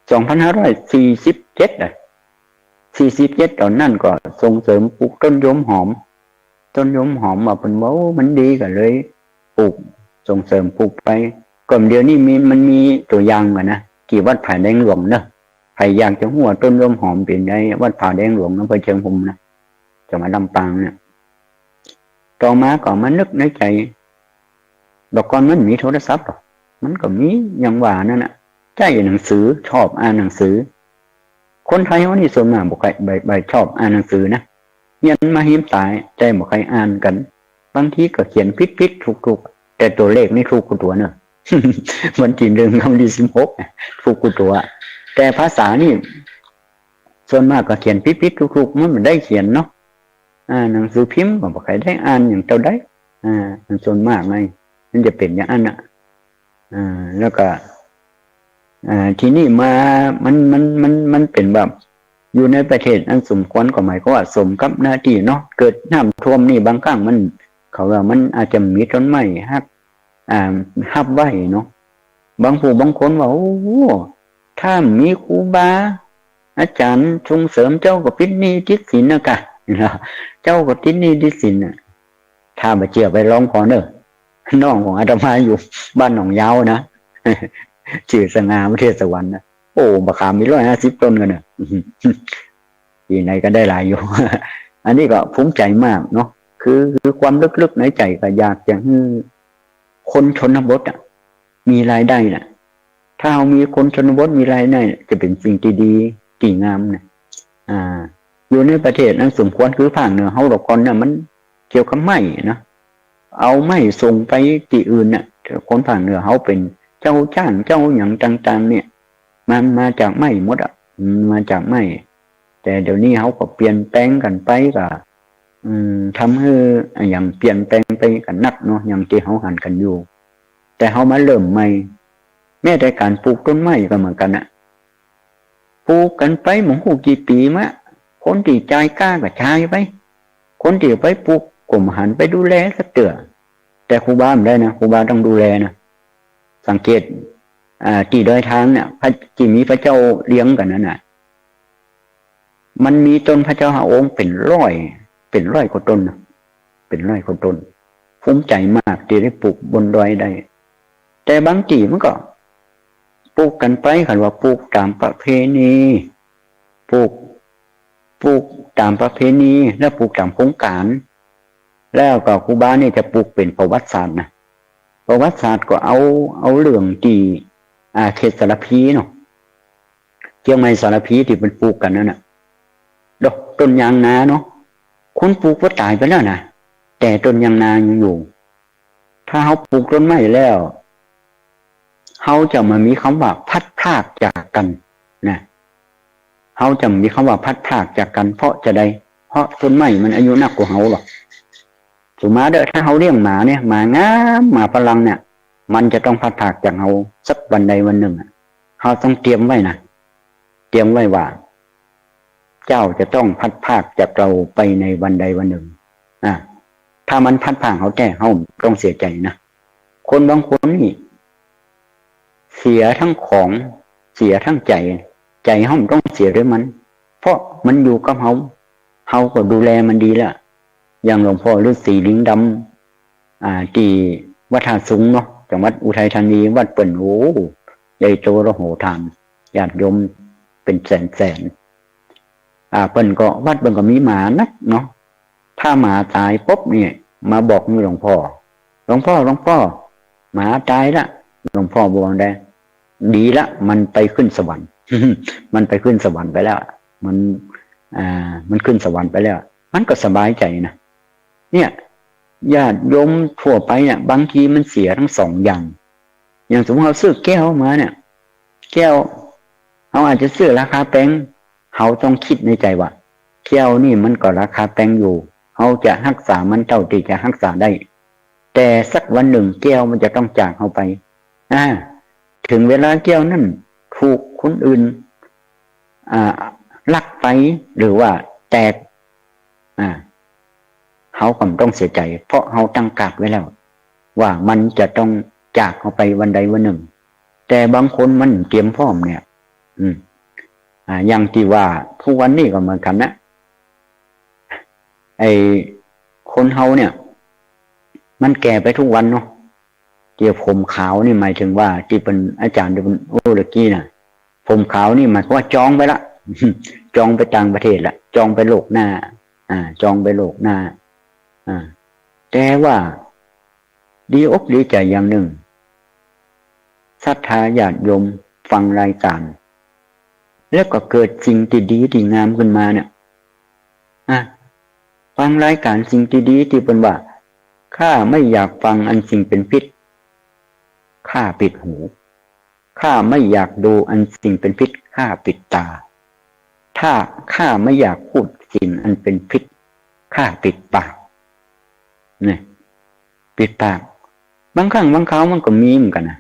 Speaker 4: 2547ตอนนั้นก็ส่งเสริมปลูกต้นยมหอมมาเป็นว่ามันดีกันเลยปลูกส่งเสริมปลูกไปก่อนเดียวนี้มันมีตัวอย่างนะกี่วัดผาแดงหลวงเนอะใครอยากจะหัวต้นยมหอมเป็นไงวัดผาแดงหลวงอำเภอเชียงคงนะจะมาลำปางเนี่ยต่อมาก็มานึกในใจดอกก่อนมันมีโทรศัพท์หรอมันก็มีอย่างว่านั่นน่ะใจหนังสือชอบอ่านหนังสือคนไทยวันนี้ส่วนมากบอกใครชอบอ่านหนังสือนะยันมาหิมตายใจบอกใครอ่านกันบางทีก็เขียนพิษถูกแต่ตัวเลขนี่ถูกกูตัวเนอะ มันจีนเรื่องคำดี16ถูกกูตัวแต่ภาษานี่ส่วนมากก็เขียนพิษถูกมันได้เขียนเนาะหนังสือพิมพ์ก็บอกใครได้อ่านอย่างเจ้าได้มันส่วนมากไงมันจะเป็นอย่างนั้นแล้วก็ทีนี้มามันเป็นแบบอยู่ในประเทศอันสมควรก็หมายความว่าสมกับหน้าที่เนาะเกิดน้ำท่วมนี่บางครั้งมันเขาว่ามันอาจจะมีต้นไม้ฮับไว้เนาะบางผู้บางคนว่าโอ้ถ้ามีครูบาอาจารย์ส่งเสริมเจ้าก็ติดหนี้ติดสินนะกะเจ้าก็ติดหนี้ติดสินน่ะถ้ามาเจียไปร้องขอเนอะน้องของอาตมาอยู่บ้านหนองยาวนะชื่อสง่าประเทศสวรรค์นะโอ้บะขามมี150 ต้นกันเนี่ย ปีไหนก็ได้หลายอยู่ อันนี้ก็ภูมิใจมากเนาะคือความลึกๆในใจก็อยากจะให้คนชนบทมีรายได้น่ะถ้าเรามีคนชนบทมีรายได้จะเป็นสิ่งที่ดีที่งามนะอยู่ในประเทศนั้นสมควรคือภาคเหนือเฮาดอกก่อนเนี่ยมันเกี่ยวกับไม้นะเอาไม้ส่งไปที่อื่นน่ะคนภาคเหนือเฮาเป็นเจ้าจ้างเจ้าอย่างต่างๆเนี่ยมันมาจากไม้หมดมาจากไม้แต่เดี๋ยวนี้เขาก็เปลี่ยนแปลงกันไปก็ทำให้อย่างเปลี่ยนแปลงไปกันนักเนาะอย่างที่เขาหันกันอยู่แต่เขามาเริ่มใหม่แม้แต่การปลูกต้นไม้ก็เหมือนกันปลูกกันไปหมหูกี่ปีมะคนที่ใจกล้าก็ใช้ไปคนที่ไปปลูกกลุ่มหันไปดูแลสักเตือแต่ครูบาไม่ได้นะครูบาต้องดูแลนะสังเกตที่โดยทางเนี่ยพระที่มีพระเจ้าเลี้ยงกันนั่นน่ะมันมีต้นพระเจ้าหาองค์เป็นร้อยกว่าต้นนะเป็นร้อยกว่าต้นภูมิใจมากที่ได้ปลูกบนดอยได้แต่บางที่มันก็ปลูกกันไปกันว่าปลูกตามประเพณีปลูกตามประเพณีแล้วปลูกตามโครงการแล้วก็ครูบาเนี่ยจะปลูกเป็นประวัติศาสตร์นะประวัติศาสตร์ก็เอาเรื่องที่เขตสารพีเนาะเชียงใหม่สารพีที่เป็นปลูกกันนั่นน่ะดอกต้นยางนาเนาะคนปลูกก็ตายไปแล้วนะแต่ต้นยางนายังอยู่ถ้าเขาปลูกต้นไม้แล้วเขาจะมามีคำว่าพัดพรากจากกันนะเขาจะมีคำว่าพัดพรากจากกันเพราะจะได้เพราะต้นไม้มันอายุนักกว่าเขาหรอกสมมติถ้าเขาเลี้ยงหมาเนี่ยหมางามหมาพลังเนี่ยมันจะต้องพัดพรากจากเขาสักวันใดวันหนึ่งเขาต้องเตรียมไว้นะเตรียมไว้ว่าเจ้าจะต้องพัดพรากจากเราไปในวันใดวันหนึ่งถ้ามันพัดพรากเขาแก่เขาต้องเสียใจนะคนบางคนนี่เสียทั้งของเสียทั้งใจเขาต้องเสียด้วยมันเพราะมันอยู่กับเขาก็ดูแลมันดีแล้วอย่างหลวงพ่อฤาษีลิงดำที่วัดท่าสูงเนาะจังหวัดอุทัยธานีวัดเปิ่นโอ้ใหญ่โตระโหฐานญาติโยมเป็นแสนเปิ่นก็วัดเปิ่นก็มีหมานักเนาะถ้าหมาตายปุ๊บเนี่ยมาบอกนี่หลวงพ่อหมาตายละหลวงพ่อบอกได้ดีละมันไปขึ้นสวรรค์ มันไปขึ้นสวรรค์ไปแล้วมันขึ้นสวรรค์ไปแล้วมันก็สบายใจนะเนี่ยญาติโยมทั่วไปเนี่ยบางทีมันเสียทั้งสองอย่างสมมติเราซื้อแก้วมาเนี่ยแก้วเขาอาจจะซื้อราคาแพงเขาต้องคิดในใจว่าแก้วนี่มันก็ราคาแพงอยู่เขาจะรักษามันเท่าที่จะรักษาได้แต่สักวันหนึ่งแก้วมันจะต้องจากเขาไปถึงเวลาแก้วนั่นถูกคนอื่นลักไปหรือว่าแตกเขาก็ต้องเสียใจเพราะเขาตั้งกาดไว้แล้วว่ามันจะต้องจากเขาไปวันใดวันหนึ่งแต่บางคนมันเตรียมพร้อมเนี่ยอย่างที่ว่าทุกวันนี้ก็เหมือนกันนะไอ้คนเฮาเนี่ยมันแก่ไปทุกวันเนาะเกี่ยวผมขาวนี่หมายถึงว่าที่เป็นอาจารย์ที่เป็นโอเลกี้น่ะผมขาวนี่หมายความว่าจองไปละ จองไปต่างประเทศละจองไปโลกหน้าจองไปโลกหน้าแต่ว่าดีอกดีใจอย่างหนึ่งศรัทธาญาติโยมฟังรายการแล้วก็เกิดสิ่งที่ดีที่งามขึ้นมาเนี่ยฟังรายการสิ่งที่ดีที่เป็นว่าข้าไม่อยากฟังอันสิ่งเป็นพิษข้าปิดหูข้าไม่อยากดูอันสิ่งเป็นพิษข้าปิดตาถ้าข้าไม่อยากพูดสิ่งอันเป็นพิษข้าปิดปากเนี่ยปิดปากบางครั้งบางคราวมันก็มีเหมือนกันนะ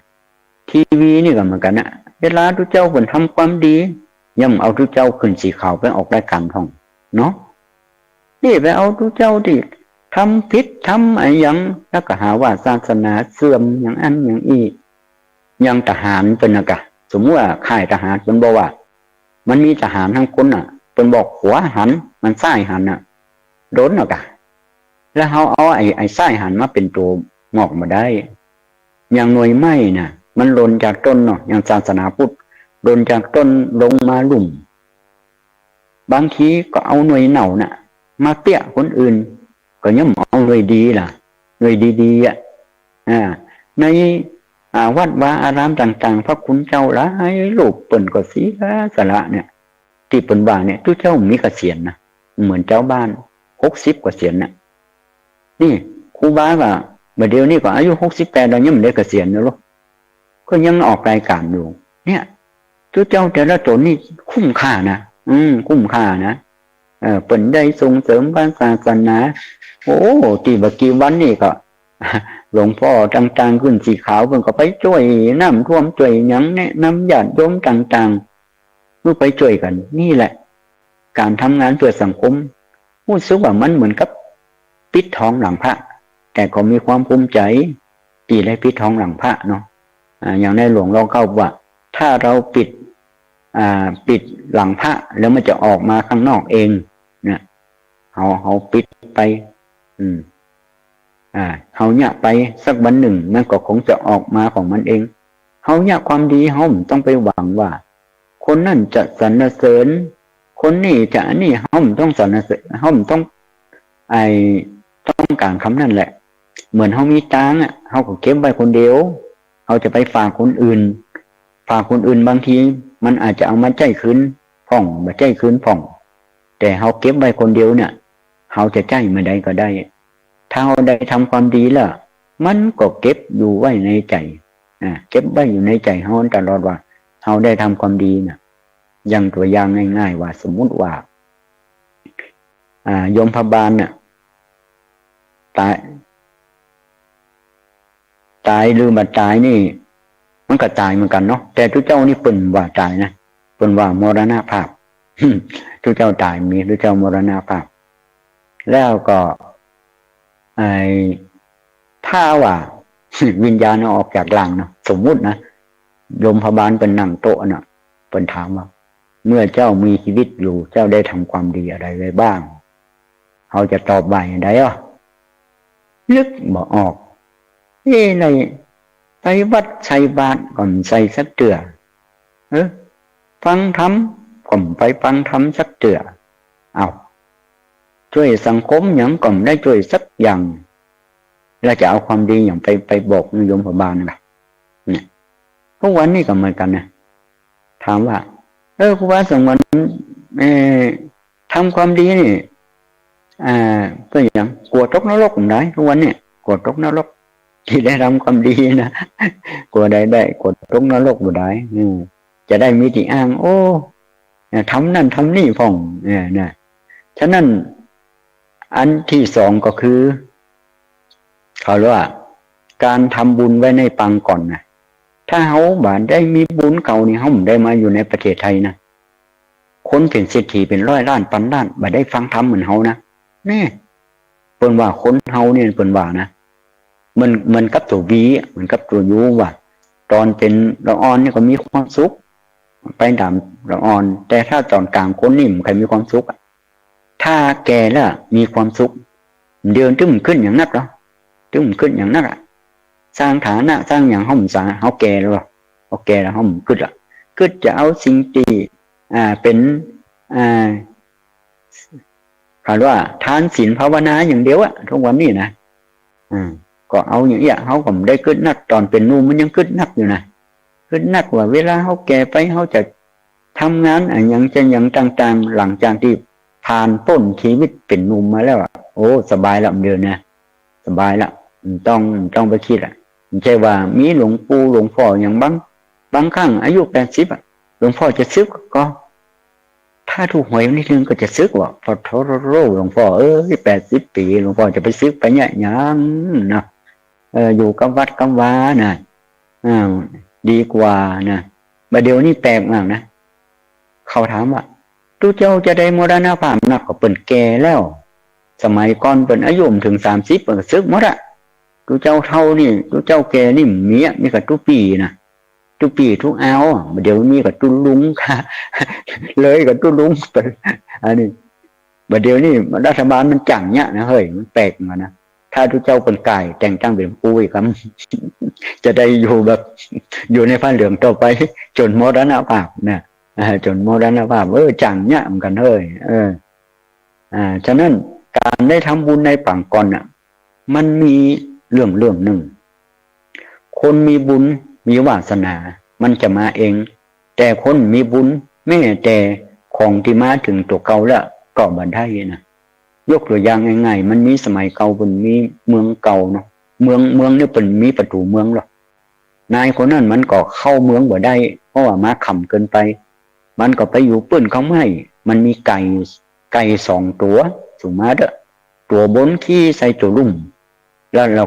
Speaker 4: ทีวีนี่ก็เหมือนกันนะเวลาทุกเจ้าคนทำความดีย่อมเอาทุกเจ้าขึ้นสีขาวไปออกรายการท่องเนาะนี่ไปเอาทุกเจ้าที่ทำผิดทำอะไรอย่างแล้วก็หาว่าศาสนาเสื่อมอย่างอันอย่างอีอย่างทหารเป็นอะกะสมมติว่าค่ายทหารเป็นบอกว่ามันมีทหารทั้งคนเป็นบอกหัวหันมันซ้ายหันโดนอะกะแล้วเขาเอาไอ้ซ้ายหันมาเป็นตัวงอกมาได้อย่างหน่วยไม้น่ะมันหล่นจากต้นเนาะอย่างศาสนาพุทธหล่นจากต้นลงมาลุ่ม บางทีก็เอาหน่วยเหน่าน่ะมาเปี้ยคนอื่นก็ย่อมเอาหน่วยดีล่ะหน่วยดีๆในวัดวาอารามต่างๆพระคุณเจ้าหลายรูปเปิ่นก็สีสละเนี่ยที่เปิ่นว่าเนี่ยทุกเจ้ามีเกษียณนะเหมือนเจ้าบ้าน60 กว่าเกษียณนะนี่ครูบาก็เมื่อเดียวนี้ก็อายุ68แล้วยังไม่ได้เกษียณนะลูกก็ยังออกรายการอยู่เนี่ยทุกเจ้าแต่ละตนนี่คุ้มค่านะคุ้มค่านะเปิ่นได้ส่งเสริมบ้านศาสนาโอ้ที่บักกี่วันนี่ก็หลวงพ่อต่างๆขึ้นสีขาวเพิ่นก็ไปช่วยน้ำท่วมช่วยหยังแนะนำญาติโยมต่างๆรู้ไปช่วยกันนี่แหละการทำงานเพื่อสังคมรู้สึกว่ามันเหมือนกับปิดทองหลังพระแต่ก็มีความภูมิใจที่ได้ปิดทองหลังพระเนาะอย่างในหลวงเราเข้าว่าถ้าเราปิดหลังพระแล้วมันจะออกมาข้างนอกเองเนี่ยเขาปิดไปเขาเนี่ยไปสักวันหนึ่งมันก็คงจะออกมาของมันเองเขาเนี่ยความดีเขาต้องไปหวังว่าคนนั่นจะสรรเสริญคนนี้จะนี่เขาต้องสรรเสริญเขาต้องต้องการคำนั่นแหละเหมือนเขามีตังค์เขาก็เก็บไว้คนเดียวเขาจะไปฝากคนอื่นบางทีมันอาจจะเอามาใจคืนผ่องมาใจคืนผ่องแต่เขาเก็บไว้คนเดียวเนี่ยเขาจะใจเมื่อใดก็ได้ถ้าเราได้ทำความดีแล้วมันก็เก็บอยู่ไว้ในใจเก็บไว้อยู่ในใจเขาตลอดว่าเราได้ทำความดีนะอย่างตัวอย่างง่ายๆว่าสมมุติว่าโยมพบาลเนี่ยตายหรือมาตายนี่มันก็ตายเหมือนกันเนาะแต่ทุกเจ้านี่เปิ่นว่าตายนะเปิ่นว่ามรณภาพทุกเจ้าตายมีทุกเจ้ามรณภาพแล้วก็ถ้าว่าวิญญาณออกจากร่างเนาะสมมุตินะโยมพบาลเป็นนั่งโต๊ะเนาะเป็นถามว่าเมื่อเจ้ามีชีวิตอยู่เจ้าได้ทำความดีอะไรไว้บ้างเขาจะตอบว่าอย่างไรนึกบอกออกในไปวัดใส่บาตรก่อนใส่สักเตือฟังธรรมก่อนไปฟังธรรมสักเตือเอาช่วยสังคมอย่างก่อนได้ช่วยสักอย่างเราจะเอาความดีอย่างไปบอกโยมพบาลนะเนี่ยทุกวันนี้ก็เหมือนกันนะถามว่าครูบาสงฆ์วันทำความดีนี่ก็อย่างกลัวตกนรกผมได้ทุกวันเนี่ยกลัวตกนรกที่ได้ทำความดีนะกลัวได้กลัวตกนรกบ่ได้จะได้มีที่อ้างโอ้ทำนั่นทำนี่พ่องเนี่ยฉะนั้นอันที่สองก็คือเขาเรียกว่าการทำบุญไว้ในปังก่อนนะถ้าเขาบานได้มีบุญเก่านี่เขาได้มาอยู่ในประเทศไทยนะคนเป็นเศรษฐีเป็นร้อยล้านพันล้านบ่ได้ฟังธรรมเหมือนเขานะนี่เปิ้นว่าคนเฮาเนี่ยเปิ้นว่านะมันกับตัววีเหมือนกับตัวยูว่าตอนเป็นละอ่อนนี่ก็มีความสุขไปตามละอ่อนแต่ถ้าตอนกลางคนนี่มันใครมีความสุขถ้าแก่แล้วมีความสุขเดินตึ้มขึ้นอย่างนั้นหรอตึ้มขึ้นอย่างนั้นสร้างฐานะสร้างอย่างห้องสาเขาแก่แล้วเขาแก่แล้วห้องขึ้นละขึ้นจะเอาสิ่งที่เป็นเขาว่าทานศีลภาวนาอย่างเดียวทุกวันนี้นะก็เอาอย่างเงี้ยเขาก็ได้ขึ้นนักตอนเป็นนุ่มมันยังขึ้นนักอยู่นะขึ้นนักว่าเวลาเขาแก่ไปเขาจะทำงานอย่างเช่นอย่างต่างๆหลังจากที่ผ่านต้นชีวิตเป็นนุ่มมาแล้วโอ้สบายละเดือนนะสบายละต้องไปคิดไม่ใช่ว่ามีหลวงปู่หลวงพ่ออย่างบางครั้งอายุ80หลวงพ่อจะซึกก็ถ้าถูกหวยนิดนึงก็จะซึกว่าพอโทรหลวงพ่อ80 ปีหลวงพ่อจะไปซึกไปเนี่ยยังนะอยู่กับวัดกับวานะดีกว่านะประเดี๋ยวนี้แปลกมากนะเขาถามว่าทุกเจ้าจะได้มรณภาพนักก็เป็นแก่แล้วสมัยก่อนเป็นอายุถึง30เป็นซึกหมดทุกเจ้าเท่านี่ทุกเจ้าแก่นี่มีกับทุกปีนะทุกปีทุกเอาเดี๋ยวนี้กับตุ้ลุงค่ะเลยกับตุ้ลุงเป็นอันนี้เดี๋ยวนี้รัฐบาลมันจังเนี่ยนะเฮ้ยมันแปลกมานะถ้าทุกเจ้าเป็นไก่แต่งตั้งเป็นปุ้ยครับจะได้อยู่แบบอยู่ในผ้าเหลืองต่อไปจนมรณภาพเนี่ย จนมรณภาพจังเนี่ยเหมือนกันเฮ้ยฉะนั้นการได้ทำบุญในปางก่อนน่ะมันมีเรื่องหนึ่งคนมีบุญมีวาสนามันจะมาเองแต่คนมีบุญแม้แต่ของที่มาถึงตัวเก่าแล้วก็บ่ได้นะยกตัวอย่างง่ายๆมันมีสมัยเก่าเป็นมีเมืองเก่าเนาะเมืองนี่เป็นมีประตูเมืองหรอกนายคนนั้นมันก็เข้าเมืองบ่ได้เพราะว่ามาขำเกินไปมันก็ไปอยู่ปื้นเขาไม่มันมีไก่2 ตัวสูงมาเด้อตัวบนขี้ใส่ตัวลุ่มแล้วเรา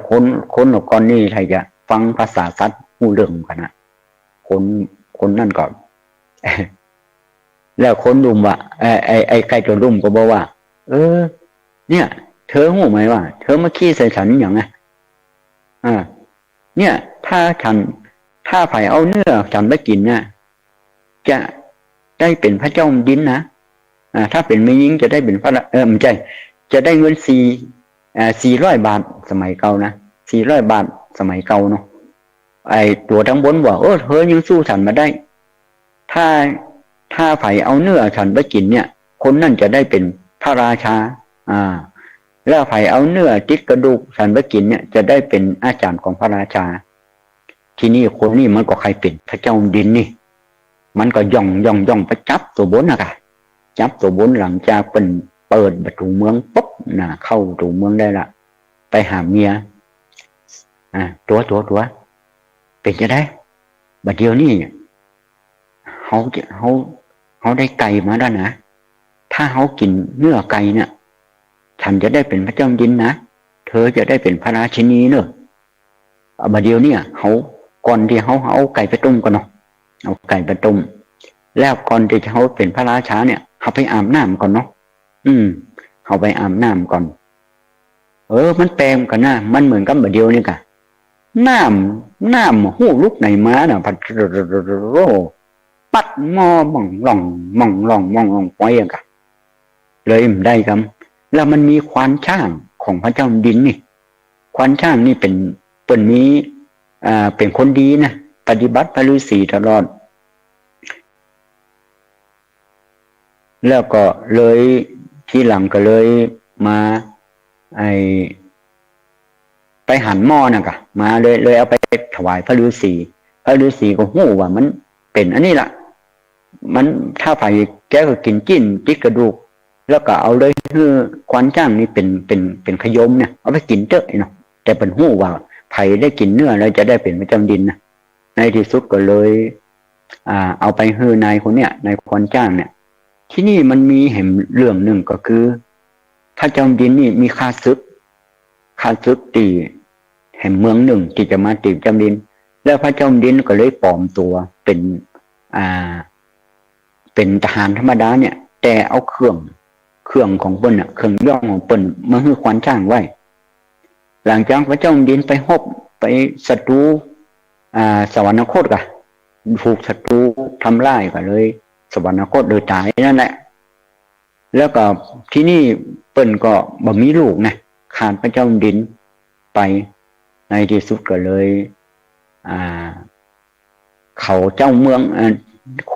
Speaker 4: คนหลอกก่อนนี่ใครจะฟังภาษาสัตว์หูเรื่องกันนะคนนั่นก่อน แล้วคนลุ่มว่าไอ้ไก่ตัวลุ่มก็บอกว่าเนี่ยเธอหูไหมว่าเธอมาขี้ใส่ฉันอย่างไงเนี่ยถ้าไผ่เอาเนื้อฉันไปกินเนี่ยจะได้เป็นพระเจ้าดินนะถ้าเป็นไม่ยิ่งจะได้เป็นพระไม่ใช่จะได้เงิน400 บาทสมัยเก่านะ400 บาทสมัยเก่าเนาะไอ้ตัวทั้งบนบอกเธอยังสู้ฉันมาได้ถ้าไผ่เอาเนื้อฉันไปกินเนี่ยคนนั่นจะได้เป็นพระราชาแล้วไผ่เอาเนื้อติดกระดูกฉันไปกินเนี่ยจะได้เป็นอาจารย์ของพระราชาที่นี่คนนี่มันก็ใครเป็นพระเจ้าดินนี่มันก็ย่องไปจับตัวบนนะค่ะจับตัวบนหลังจากเป็นเปิดประตูเมืองปุ๊บเข้าประตูเมืองได้ละไปหาเมียตัวเป็นจะได้บัดเดียวนี่เขาได้ไก่มาแล้วนะถ้าเขากินเนื้อไก่เนี่ยฉันจะได้เป็นพระเจ้าดินนะเธอจะได้เป็นพระราชินีเนอะบัดเดียวเนี่ยเขาก่อนที่เขาเอาไก่ไปต้มก่อนเนาะเอาไก่ไปต้มแล้วก่อนที่เขาเป็นพระราชาเนี่ยเขาไปอาบน้ำก่อนเนาะเขาไปอาบน้ำก่อนมันแปลงกันนะมันเหมือนกับบัดเดียวนี่กะน้ำหูลุกไหนมาน่ะพัดโรปัดมอมองหล่องไปอย่างกะเลยมันได้ครับแล้วมันมีควานช่างของพระเจ้าดินนี่ควานช่างนี่เป็นนี้เป็นคนดีนะปฏิบัติพระฤาษีตลอดแล้วก็เลยทีหลังก็เลยมาไปหันหม้อนะกะมาเลยเอาไปถวายพระฤาษีก็หู้ว่ามันเป็นอันนี้ล่ะมันถ้าไผ่แกก็กินจิ้นจิกกระดูกแล้วก็เอาเลยคือควานจ้างนี่เป็นขยมเนี่ยเอาไปกินเจอะเนาะแต่เป็นหู้ว่าไผ่ได้กินเนื้อแล้วจะได้เป็นพระเจ้าดินนะในที่สุดก็เลยเอาไปให้นายคนเนี้ยนายควานจ้างเนี่ยที่นี่มันมีเห็นเรื่องหนึ่งก็คือพระเจ้าดินนี่มีข้าศึกตีแห่งเมืองหนึ่งที่จะมาตีพระเจ้าดินแล้วพระเจ้าดินก็เลยปลอมตัวเป็นทหารธรรมดาเนี่ยแต่เอาเครื่องของเปิ้ลเครื่องย่องของเปิ้ลมาให้ควานจ้างไว้หลังจากพระเจ้าดินไปฮบไปศัตรูสวรรคตกะถูกศัตรูทำลายก็เลยสวรรคตโดยตายนั่นแหละแล้วก็ที่นี่เปิ้ลก็บ่มีลูกนะขาดพระเจ้าดินไปในที่สุดก็เลยเขาเจ้าเมืองค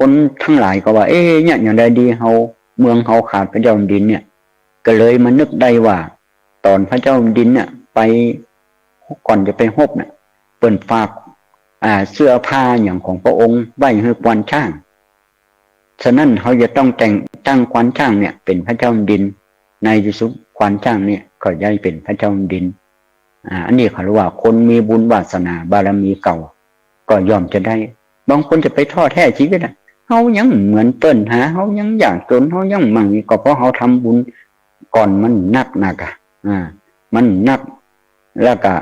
Speaker 4: นทั้งหลายก็ว่าเนี่ยอย่างใดดีเขาเมืองเขาขาดพระเจ้าดินเนี่ยก็เลยมานึกได้ว่าตอนพระเจ้าดินเนี่ยไปก่อนจะไปฮบเนี่ยเปิ้นฝากเสื้อผ้าอย่างของพระองค์ไว้ให้ควานช่างฉะนั้นเขาจะต้องตั้งควานช่างเนี่ยเป็นพระเจ้าดินในที่สุดควานช่างเนี่ยก็ได้เป็นพระเจ้าดินอันนี้เขาเรียกว่าคนมีบุญวาสนาบารมีเก่าก็ยอมจะได้บางคนจะไปทอดแท้ชีวิตเขายังเหมือนเปิ้นเขายังอยากจนเขายังมั่งก็เพราะเขาทำบุญก่อนมันนักมันนักแล้วก็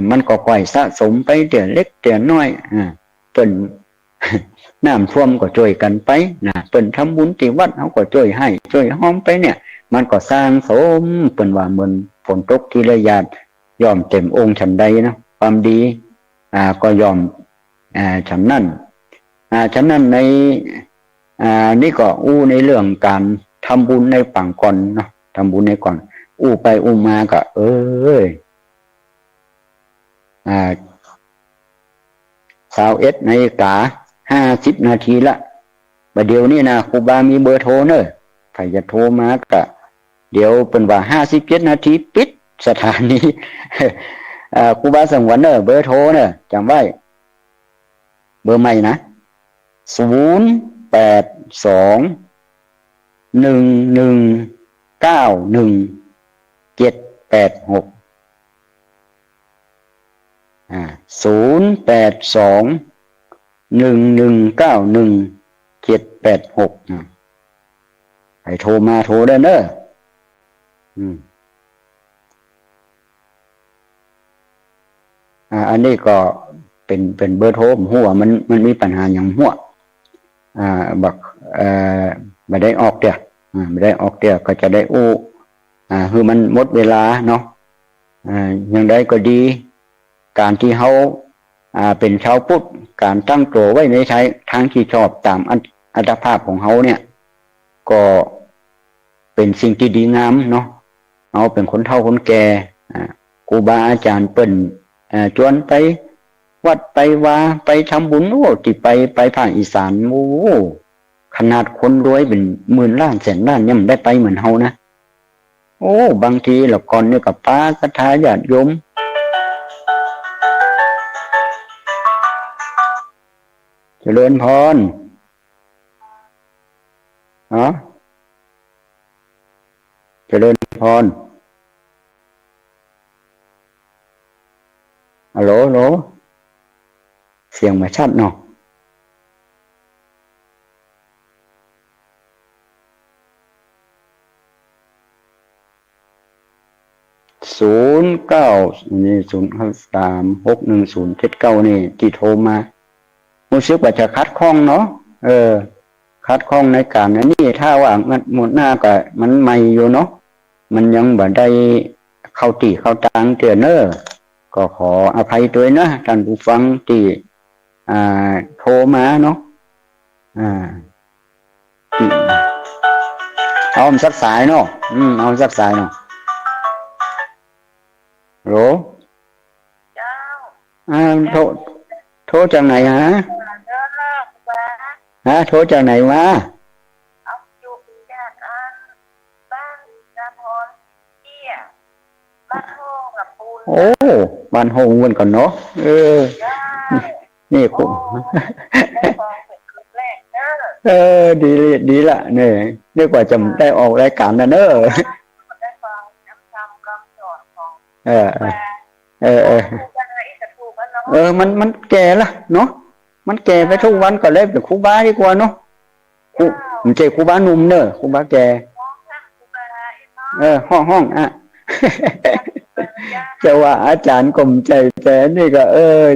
Speaker 4: มันก็ก่อยสะสมไปเดี๋ยวเล็กเดี๋ยวน้อยเปิ้น น้ำท่วมก็ช่วยกันไปเปิ้นทำบุญที่วัดเขาก็ช่วยให้ช่วยห้อมไปเนี่ยมันก็สร้างสมเปิ้นว่าเหมือนฝนตกทีละหยาดยอมเต็มองค์ฉันใดนะความดีก็ยอมฉันนั่นในนี่ก็ในเรื่องการทำบุญในปังก่อนเนาะทำบุญในก่อนไปมาก็21 นาฬิกา 50 นาทีละ บัดเดี๋ยวนี้นะครูบามีเบอร์โทรเนอะใครจะโทรมากะเดี๋ยวเป็นว่า57 นาทีปิดสถานีครูบาสังวรเนอะเบอร์โทรเนอะจำไว้เบอร์ใหม่นะ08211918786 08211918786ให้โทรมาโทรได้เนอะอันนี้ก็เป็นเบอร์โทรผมหัวมันมีปัญหาอย่างหัวบักไม่ได้ออกเดี๋ยวไม่ได้ออกเดี๋ยวก็จะได้คือมันหมดเวลาเนาะอย่างใดก็ดีการที่เขาเป็นชาวพุทธการตั้งตัวไว้ในใช้ทางที่ชอบตามอัตภาพของเขาเนี่ยก็เป็นสิ่งที่ดีงามเนาะเอาเป็นคนเฒ่าคนแก่ครูบาอาจารย์เปิ้นชวนไปวัดไปว่าไปทำบุญที่ไปภาคอีสานขนาดคนรวยเป็นหมื่นล้านแสนล้านยังได้ไปเหมือนเฮานะบางทีละก่อนเนี่ยกับป้าศรัทธาญาติโยมเจริญพรเจริญพรฮัลโหลเสียงมาชัดเนาะ09 นี่ที่โทรมารู้สึกว่าจะคัดข้องเนาะคัดข้องในการนี้ถ้าว่าหมดหน้าก็มันใหม่อยู่เนาะมันยังบ่ได้เข้าตีเข้าตังเตือนเนอก็ขออภัยด้วยนะท่านผู้ฟังที่โทรมาเนาะเอาสักสายเนาะเอาสักสายเนาะโหลโทรจากไหนฮะโทรจากไหนวะบ้านโฮงวันก่อนเนาะนี่ผมดีละเนี่ยเรียกว่าจะได้ออกรายการนะเนอะมันแก่ละเนาะมันแก่ไปทุกวันก็เลยเป็นครูบาดีกว่าเนาะมันเจครูบาหนุ่มเนอะครูบาแก่ห้องจะว่าอาจารย์กลมใจแต่นี่ก็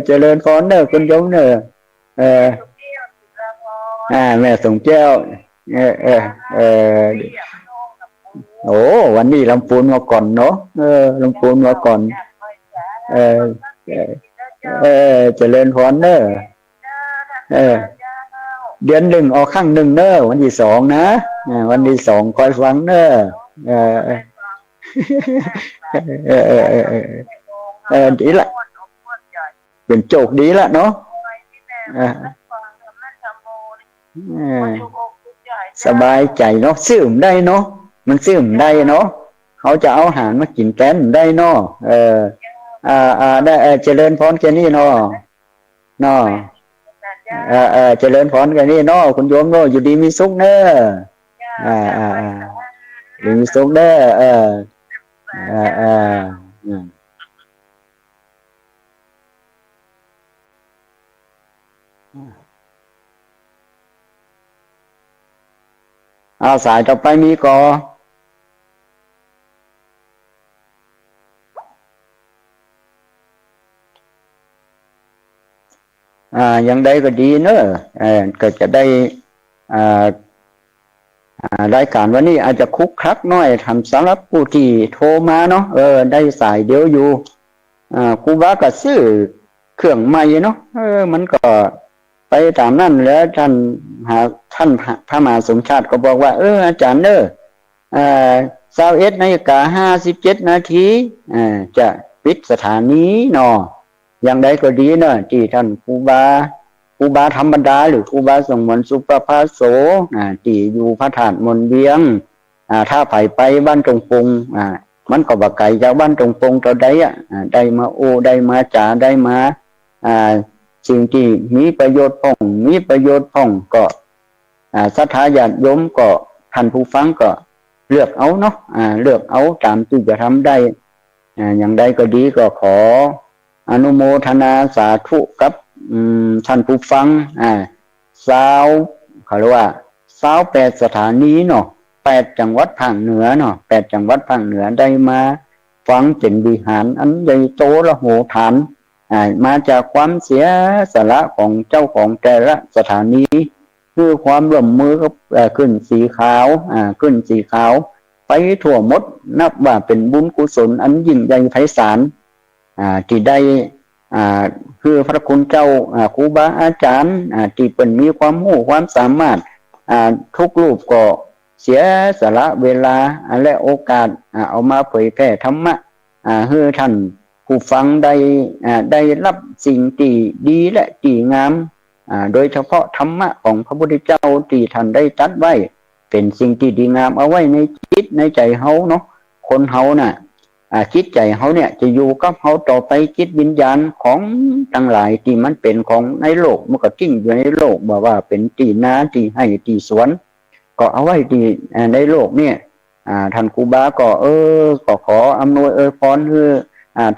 Speaker 4: เจริญพรเนอะคุณโยมเนอะแม่ส่งแก้ววันนี้ลำพูนมาก่อนเนาะลำพูนมาก่อนเจริญพรเนอะเดือนหนึ่งออกข้างหนึ่งเนอะวันที่2นะวันที่2คอยฟังเนอะดีละเป็นโจกดีละเนาะสบายใจเนาะซื้อมได้เนาะมันซื้อมได้เนาะเขาจะเอาอาหารมากินแกนได้เนาะได้เจริญพรแค่นี้เนาะเจริญพรแค่นี้เนาะคุณโยมเนาะอยู่ดีมีสุขเนอะมีสุขเด้อสายต่อไปมีก่อยังได้ก็ดีเนอะก็จะได้รายการวันนี้อาจจะคุกคักน้อยทำสำหรับผู้ที่โทรมาเนาะได้สายเดียวอยู่ครูบาก็ซื้อเครื่องใหม่เนาะมันก็ไปตามนั่นแล้วท่านพระมหาสมชาติก็บอกว่าอาจารย์21:57 จะปิดสถานีเนาะอย่างใดก็ดีเนาะที่ท่านครูบา รูบาธรรมดาหรือครูบาสงวนสุปภาโสที่อยู่พระธาตุมนเวียงถ้าไผไปบ้านตรงปงมันก็บ่ไกลจากบ้านตรงปงเท่าใดได้มาโอได้มาจ่าได้มาสิ่งที่มีประโยชน์พ่องก็ศรัทธาญาติโยมก็ท่านผู้ฟังก็เลือกเอาเนาะเลือกเอาตามที่จะทำได้อย่างใดก็ดีก็ขออนุโมทนาสาธุกับท่านผู้ฟังเขาเรียกว่า28 สถานีเนาะ8 จังหวัดภาคเหนือเนาะ8 จังหวัดภาคเหนือได้มาฟังเป็นวิหารอันใหญ่โตละโหฐานมาจากความเสียสละของเจ้าของแต่ละสถานีคือความร่วมมือกับขึ้นสีขาวไปทั่วหมดนับว่าเป็นบุญกุศลอันยิ่งใหญ่ไพศาลที่ได้คือพระคุณเจ้าครูบาอาจารย์ที่เป็นมีความรู้ความสามารถทุกรูปก็เสียสละเวลาและโอกาสเอามาเผยแพร่ธรรมะให้ท่านผู้ฟังได้รับสิ่งที่ดีและที่งามโดยเฉพาะธรรมะของพระพุทธเจ้าที่ท่านได้ตรัสไว้เป็นสิ่งที่ดีงามเอาไว้ในจิตในใจเฮาเนาะคนเฮาน่ะจิตใจเฮาเนี่ยจะอยู่กับเฮาต่อไปจิตวิญญาณของทั้งหลายที่มันเป็นของในโลกมันก็ทิ้งอยู่ในโลกบอกว่าเป็นที่นาที่ให้ที่สวนก็เอาไว้ที่ในโลกเนี่ยท่านครูบาก็ก็ขออำนวยพรให้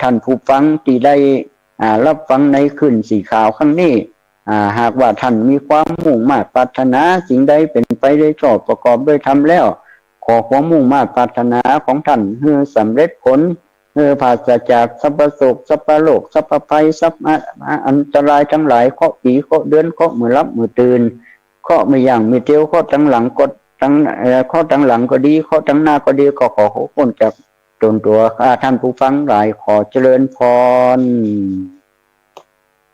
Speaker 4: ท่านผู้ฟังที่ได้รับฟังในคืนสีขาวครั้งนี้หากว่าท่านมีความมุ่งมา่ปรารถนาสิ่งใดเป็นไปได้ชอบประกอบด้วยธรรมแล้วขอความมุ่งมา่ปรารถนาของท่านให้สำเร็จผลให้ปราศจากสัพพโศกสัพพโลกสัพพภัยสัพพอันตรายทั้งหลายเคราะห์ปีเคราะห์เดือนเคราะห์มือรับมือตื่นเคราะห์ไม่อย่างไม่เตียวเคราะห์ทั้งหลังก็ข้อทั้งหลังก็ดีข้อทั้งหน้าก็ดีก็ขอพ้นจากตนตัวท่านผู้ฟังหลายขอเจริญพร